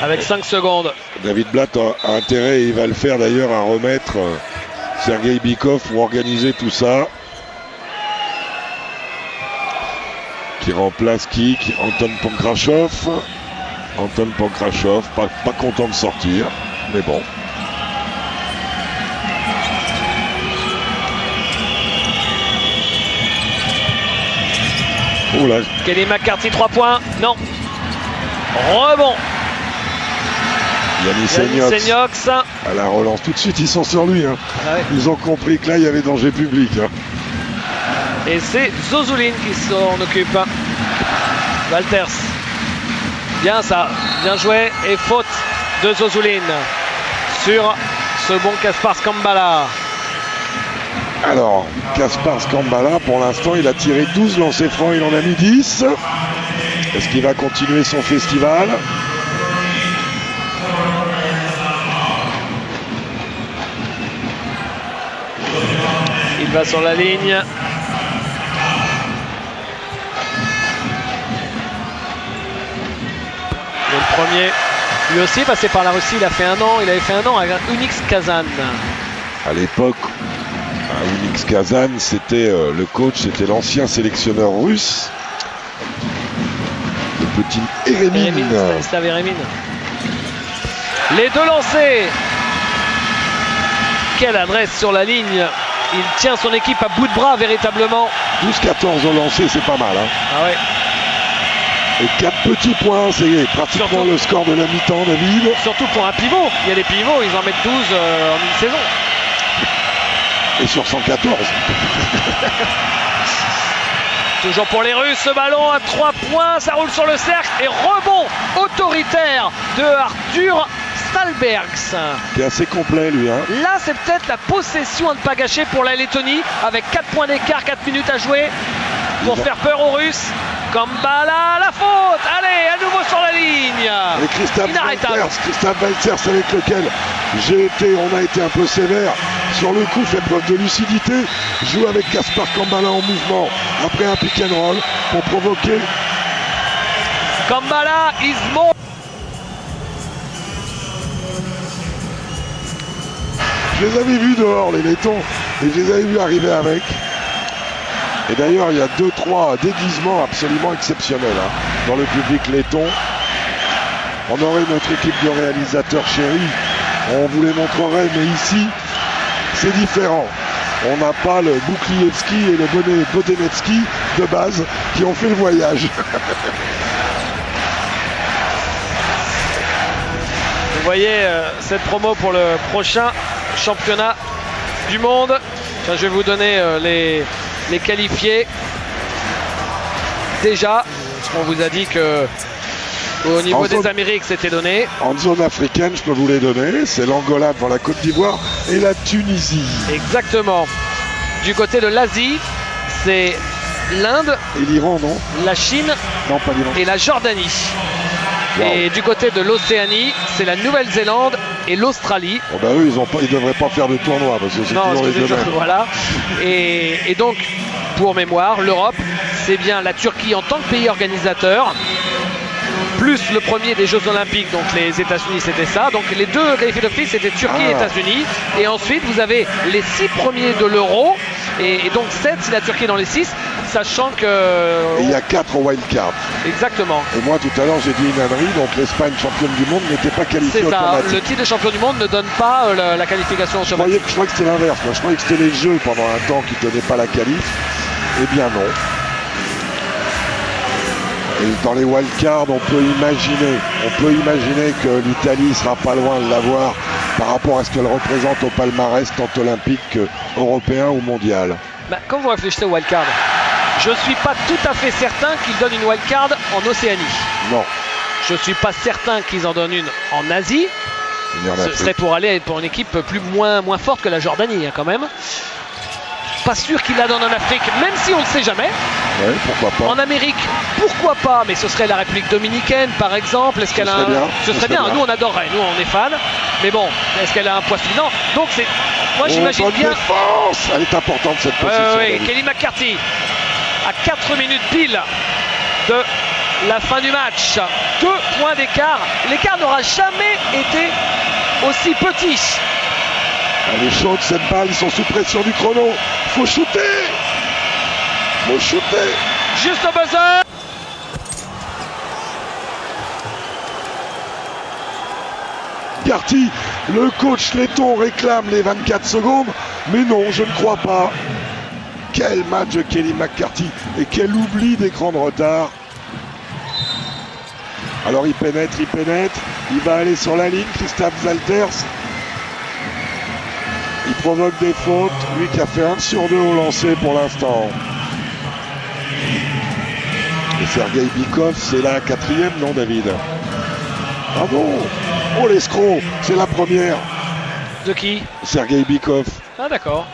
Avec 5 secondes. David Blatt a intérêt, et il va le faire d'ailleurs, à remettre Sergei Bykov pour organiser tout ça. Qui remplace qui? Anton Ponkrachov. Anton Ponkrachov, pas content de sortir, mais bon. Oula. Kelly McCarthy, 3 points. Non. Rebond. Yannis Senyox à la relance. Tout de suite, ils sont sur lui. Ah ouais. Ils ont compris que là, il y avait danger public. Et c'est Zozulin qui s'en occupe. Walters. Bien ça. Bien joué. Et faute de Zozulin sur ce bon Kaspar Skambala. Alors, Kaspar Skambala, pour l'instant, il a tiré 12 lancers francs. Il en a mis 10. Est-ce qu'il va continuer son festival? Il va sur la ligne. Le premier, lui aussi passé par la Russie, il a fait 1 an. Il avait fait 1 an à Unix Kazan. À l'époque, à Unix Kazan, c'était le coach, c'était l'ancien sélectionneur russe, le petit Eremin. Stanislav Eremin. Les 2 lancés. Quelle adresse sur la ligne. Il tient son équipe à bout de bras véritablement. 12-14 au lancer, c'est pas mal. Ah ouais. Et 4 petits points, c'est pratiquement surtout le score de la mi-temps, David. Surtout pour un pivot. Il y a des pivots, ils en mettent 12 en une saison. Et sur 114. Toujours pour les Russes, ce ballon à 3 points, ça roule sur le cercle et rebond autoritaire de Arthur Stalbergs. Qui est assez complet lui. Là, c'est peut-être la possession à ne pas gâcher pour la Lettonie, avec 4 points d'écart, 4 minutes à jouer pour faire peur aux Russes. Kambala, la faute. Allez, à nouveau sur la ligne. Et Christophe Walters, avec lequel on a été un peu sévère sur le coup, fait preuve de lucidité, joue avec Kaspar Kambala en mouvement après un pick and roll pour provoquer. Kambala, Ismo. Je les avais vus dehors, les Lettons, et je les avais vus arriver avec. Et d'ailleurs, il y a 2-3 déguisements absolument exceptionnels dans le public letton. On aurait notre équipe de réalisateurs chéris, on vous les montrerait, mais ici, c'est différent. On n'a pas le Buklievski et le Bodenevski de base qui ont fait le voyage. Vous voyez cette promo pour le prochain championnat du monde. Enfin, je vais vous donner les qualifiés. Déjà, on vous a dit que au niveau des Amériques, c'était donné. En zone africaine, je peux vous les donner. C'est l'Angola devant la Côte d'Ivoire et la Tunisie. Exactement. Du côté de l'Asie, c'est l'Inde. Et l'Iran, non? La Chine. Non, pas l'Iran. Et la Jordanie. Wow. Et du côté de l'Océanie, c'est la Nouvelle-Zélande et l'Australie. Oh bah eux, ils devraient pas faire de tournoi parce que c'est toujours les deux. Voilà. Et donc, pour mémoire, l'Europe, c'est bien la Turquie en tant que pays organisateur, plus le premier des Jeux Olympiques, donc les États-Unis, c'était ça. Donc les 2 qualifiés d'office, c'était Turquie et États-Unis. Et ensuite, vous avez les 6 premiers de l'Euro et donc 7 si la Turquie est dans les 6, sachant que... Et il y a 4 au wildcard. Exactement. Et moi tout à l'heure j'ai dit une ânerie, donc l'Espagne championne du monde n'était pas qualifiée C'est ça, automatique. le titre de champion du monde ne donne pas la qualification Je automatique. croyais que c'était l'inverse, moi. Je croyais que c'était les jeux pendant un temps qui ne donnaient pas la qualif. Eh bien non. Et dans les wildcards, on peut imaginer que l'Italie ne sera pas loin de l'avoir par rapport à ce qu'elle représente au palmarès tant olympique qu'européen ou mondial. Bah, quand vous réfléchissez au wildcard, je ne suis pas tout à fait certain qu'ils donnent une wildcard en Océanie. Non. Je ne suis pas certain qu'ils en donnent une en Asie. Ce serait pour aller pour une équipe moins forte que la Jordanie, hein, quand même. Pas sûr qu'il la donne en Afrique, même si on ne le sait jamais. Ouais, pourquoi pas. En Amérique, pourquoi pas, mais ce serait la République dominicaine par exemple. Est-ce qu'elle a Ce serait bien, nous on adorerait, nous on est fans. Mais bon, est-ce qu'elle a un poids suffisant? Donc c'est. Moi j'imagine bien. Défense, elle est importante cette position. Kelly McCarthy à 4 minutes pile de la fin du match. 2 points d'écart. L'écart n'aura jamais été aussi petit. Elle est chaude cette balle, ils sont sous pression du chrono. Faut shooter. Juste au buzzer. Carty, le coach letton réclame les 24 secondes, mais non, je ne crois pas. Quel match de Kelly McCarthy et quel oubli d'écran de retard. Alors il pénètre, il va aller sur la ligne, Kristaps Walters. Il provoque des fautes, lui qui a fait 1 sur 2 au lancer pour l'instant. Et Sergei Bikov, c'est la 4e, non David? Bravo. Oh l'escroc, c'est la première. De qui? Sergei Bikov. Ah d'accord.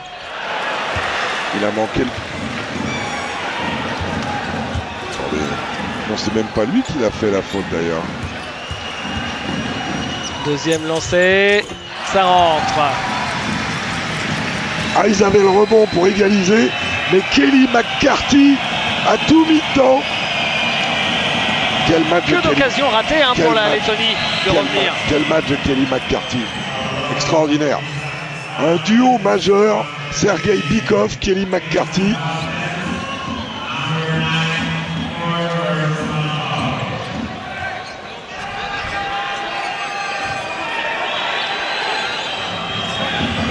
Il a manqué le... Attendez. Non, c'est même pas lui qui l'a fait la faute d'ailleurs. Deuxième lancé, ça rentre. Ah, ils avaient le rebond pour égaliser, mais Kelly McCarthy a tout mis dedans. Quel match que d'occasions ratées hein, pour la Lettonie de revenir. Quel match de Kelly McCarthy. Extraordinaire. Un duo majeur, Sergei Bikov, Kelly McCarthy.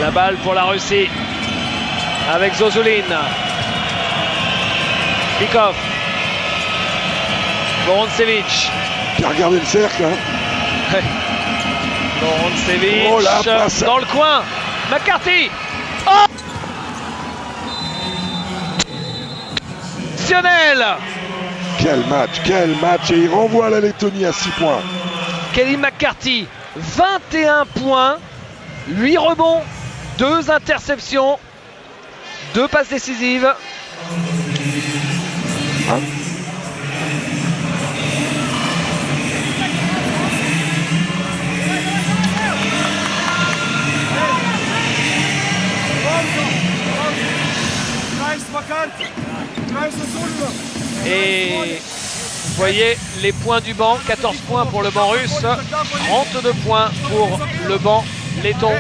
La balle pour la Russie avec Zozulin. Bikov. Vorontsevich. Qui a regardé le cercle. Hein. Vorontsevich oh, la passe. Dans le coin. McCarthy. Oh, exceptionnel. Quel match. Et il renvoie la Lettonie à 6 points. Kelly McCarthy, 21 points, 8 rebonds, 2 interceptions, 2 passes décisives. Hein? Et vous voyez les points du banc, 14 points pour le banc russe, 32 points pour le banc letton.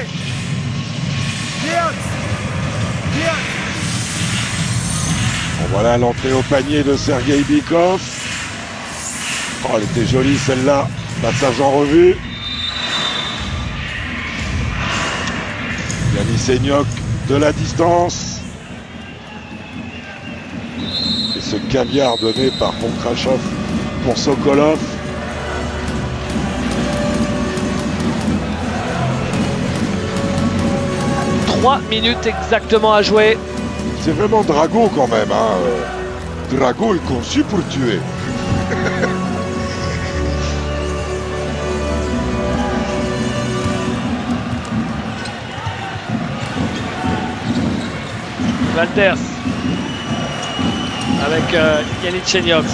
Bon, voilà l'entrée au panier de Sergei Bikov. Oh, elle était jolie celle-là. Passage en revue. Yannis Senyok de la distance. Et ce caviar donné par Ponkrachov pour Sokolov. « 3 minutes exactement à jouer. » C'est vraiment Drago quand même. Hein. Drago est conçu pour tuer. Walters avec Yannis Senyok.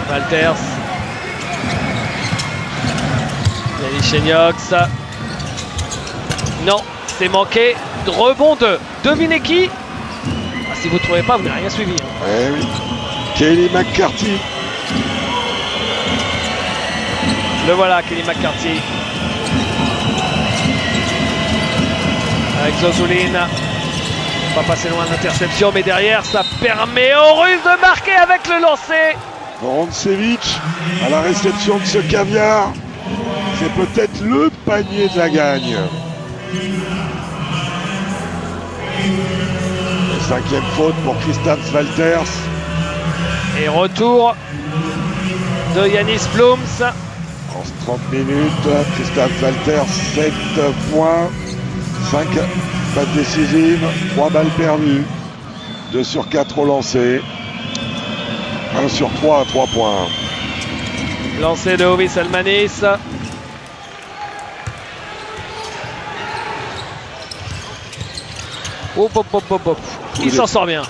Walters. Yannis Senyok. Non, c'est manqué. Rebond de devinez qui. Ah, si vous ne trouvez pas, vous n'avez rien suivi. Hein. Eh oui. Kelly McCarthy. Le voilà, Kelly McCarthy. Avec Zozulin. Pas passer loin de l'interception, mais derrière, ça permet aux Russes de marquer avec le lancer. Vorontsevich à la réception de ce caviar. C'est peut-être le panier de la gagne. Et 5e faute pour Kristaps Valters. Et retour de Yanis Blums. En 30 minutes, Kristaps Valters, 7 points, 5 passes décisives, 3 balles perdues, 2 sur 4 au lancer, 1 sur 3 à 3 points. Lancé de Ovis Elmanis. Hop, hop, hop, hop, hop. Il s'en sort bien.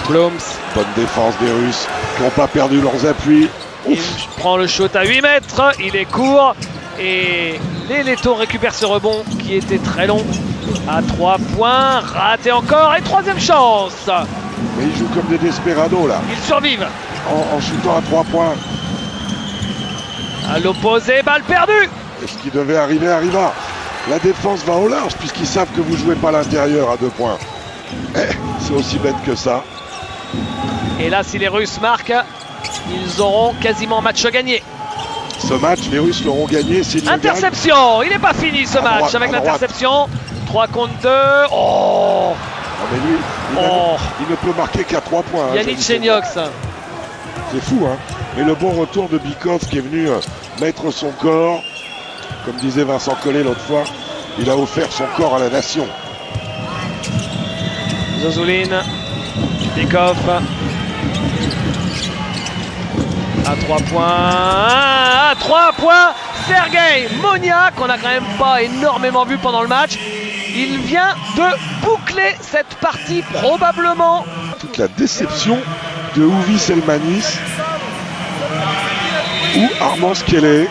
Blums. Bonne défense des Russes qui n'ont pas perdu leurs appuis. Il prend le shoot à 8 mètres. Il est court. Et les Lettons récupèrent ce rebond qui était très long. À 3 points. Raté encore. Et 3e chance. Mais ils jouent comme des desperados là. Ils survivent. En shootant à 3 points. À l'opposé, balle perdue. Et ce qui devait arriver arriva. La défense va au large puisqu'ils savent que vous ne jouez pas à l'intérieur à 2 points. C'est aussi bête que ça. Et là, si les Russes marquent, ils auront quasiment match gagné. Ce match, les Russes l'auront gagné s'ils le gagnent. Interception. Il n'est pas fini ce match droite, avec à droite. l'interception. 3 contre 2. Oh, Non, mais lui, il ne peut marquer qu'à 3 points. Hein, Yannick Cheniox. C'est fou, hein. Mais le bon retour de Bikov qui est venu mettre son corps, comme disait Vincent Collet l'autre fois, il a offert son corps à la nation. Zozulin. Bikov. À 3 points. À 3 points. Sergei Monia, qu'on n'a quand même pas énormément vu pendant le match. Il vient de boucler cette partie probablement. Toute la déception de Uvis Elmanis ou Armand Skellé.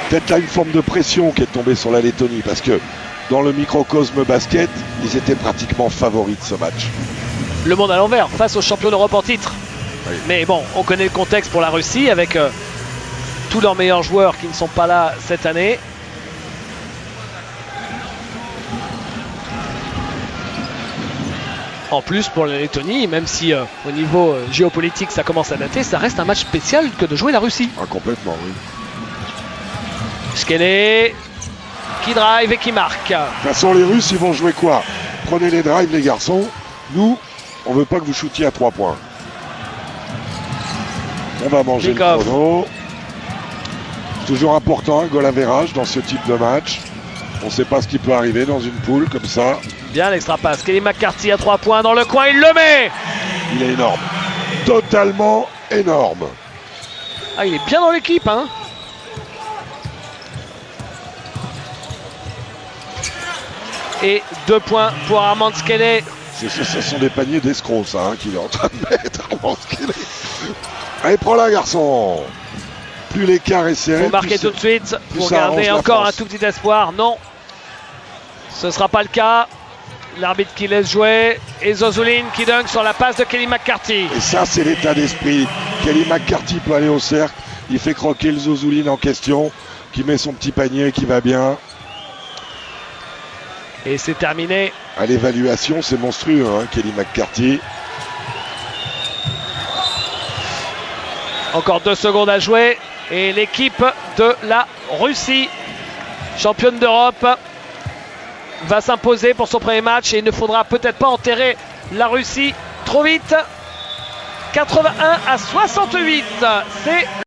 Peut-être là une forme de pression qui est tombée sur la Lettonie parce que dans le microcosme basket, ils étaient pratiquement favoris de ce match. Le monde à l'envers face aux champions d'Europe en titre. Oui. Mais bon, on connaît le contexte pour la Russie avec tous leurs meilleurs joueurs qui ne sont pas là cette année. En plus, pour la Lettonie, même si au niveau géopolitique ça commence à dater, ça reste un match spécial que de jouer la Russie. Ah, complètement, oui. Skellé qui drive et qui marque. De toute façon, les Russes, ils vont jouer quoi? Prenez les drives, les garçons. Nous, on veut pas que vous shootiez à 3 points. On va manger Bikov. le chrono. Toujours important, un goal average dans ce type de match. On ne sait pas ce qui peut arriver dans une poule comme ça. Bien l'extra passe. Kelly McCarthy à 3 points dans le coin, il le met. Il est énorme. Totalement énorme. Ah, il est bien dans l'équipe, hein. Et 2 points pour Armand Skellé. Ce sont des paniers d'escrocs, ça, hein, qu'il est en train de mettre. Allez, prends-la, garçon. Plus l'écart est serré. Il faut marquer tout de suite pour garder encore un tout petit espoir. Non, ce ne sera pas le cas. L'arbitre qui laisse jouer. Et Zozulin qui dunk sur la passe de Kelly McCarthy. Et ça, c'est l'état d'esprit. Kelly McCarthy peut aller au cercle. Il fait croquer le Zozulin en question, qui met son petit panier, qui va bien. Et c'est terminé. À l'évaluation, c'est monstrueux, hein, Kelly McCarthy. Encore 2 secondes à jouer. Et l'équipe de la Russie, championne d'Europe, va s'imposer pour son premier match. Et il ne faudra peut-être pas enterrer la Russie trop vite. 81 à 68. C'est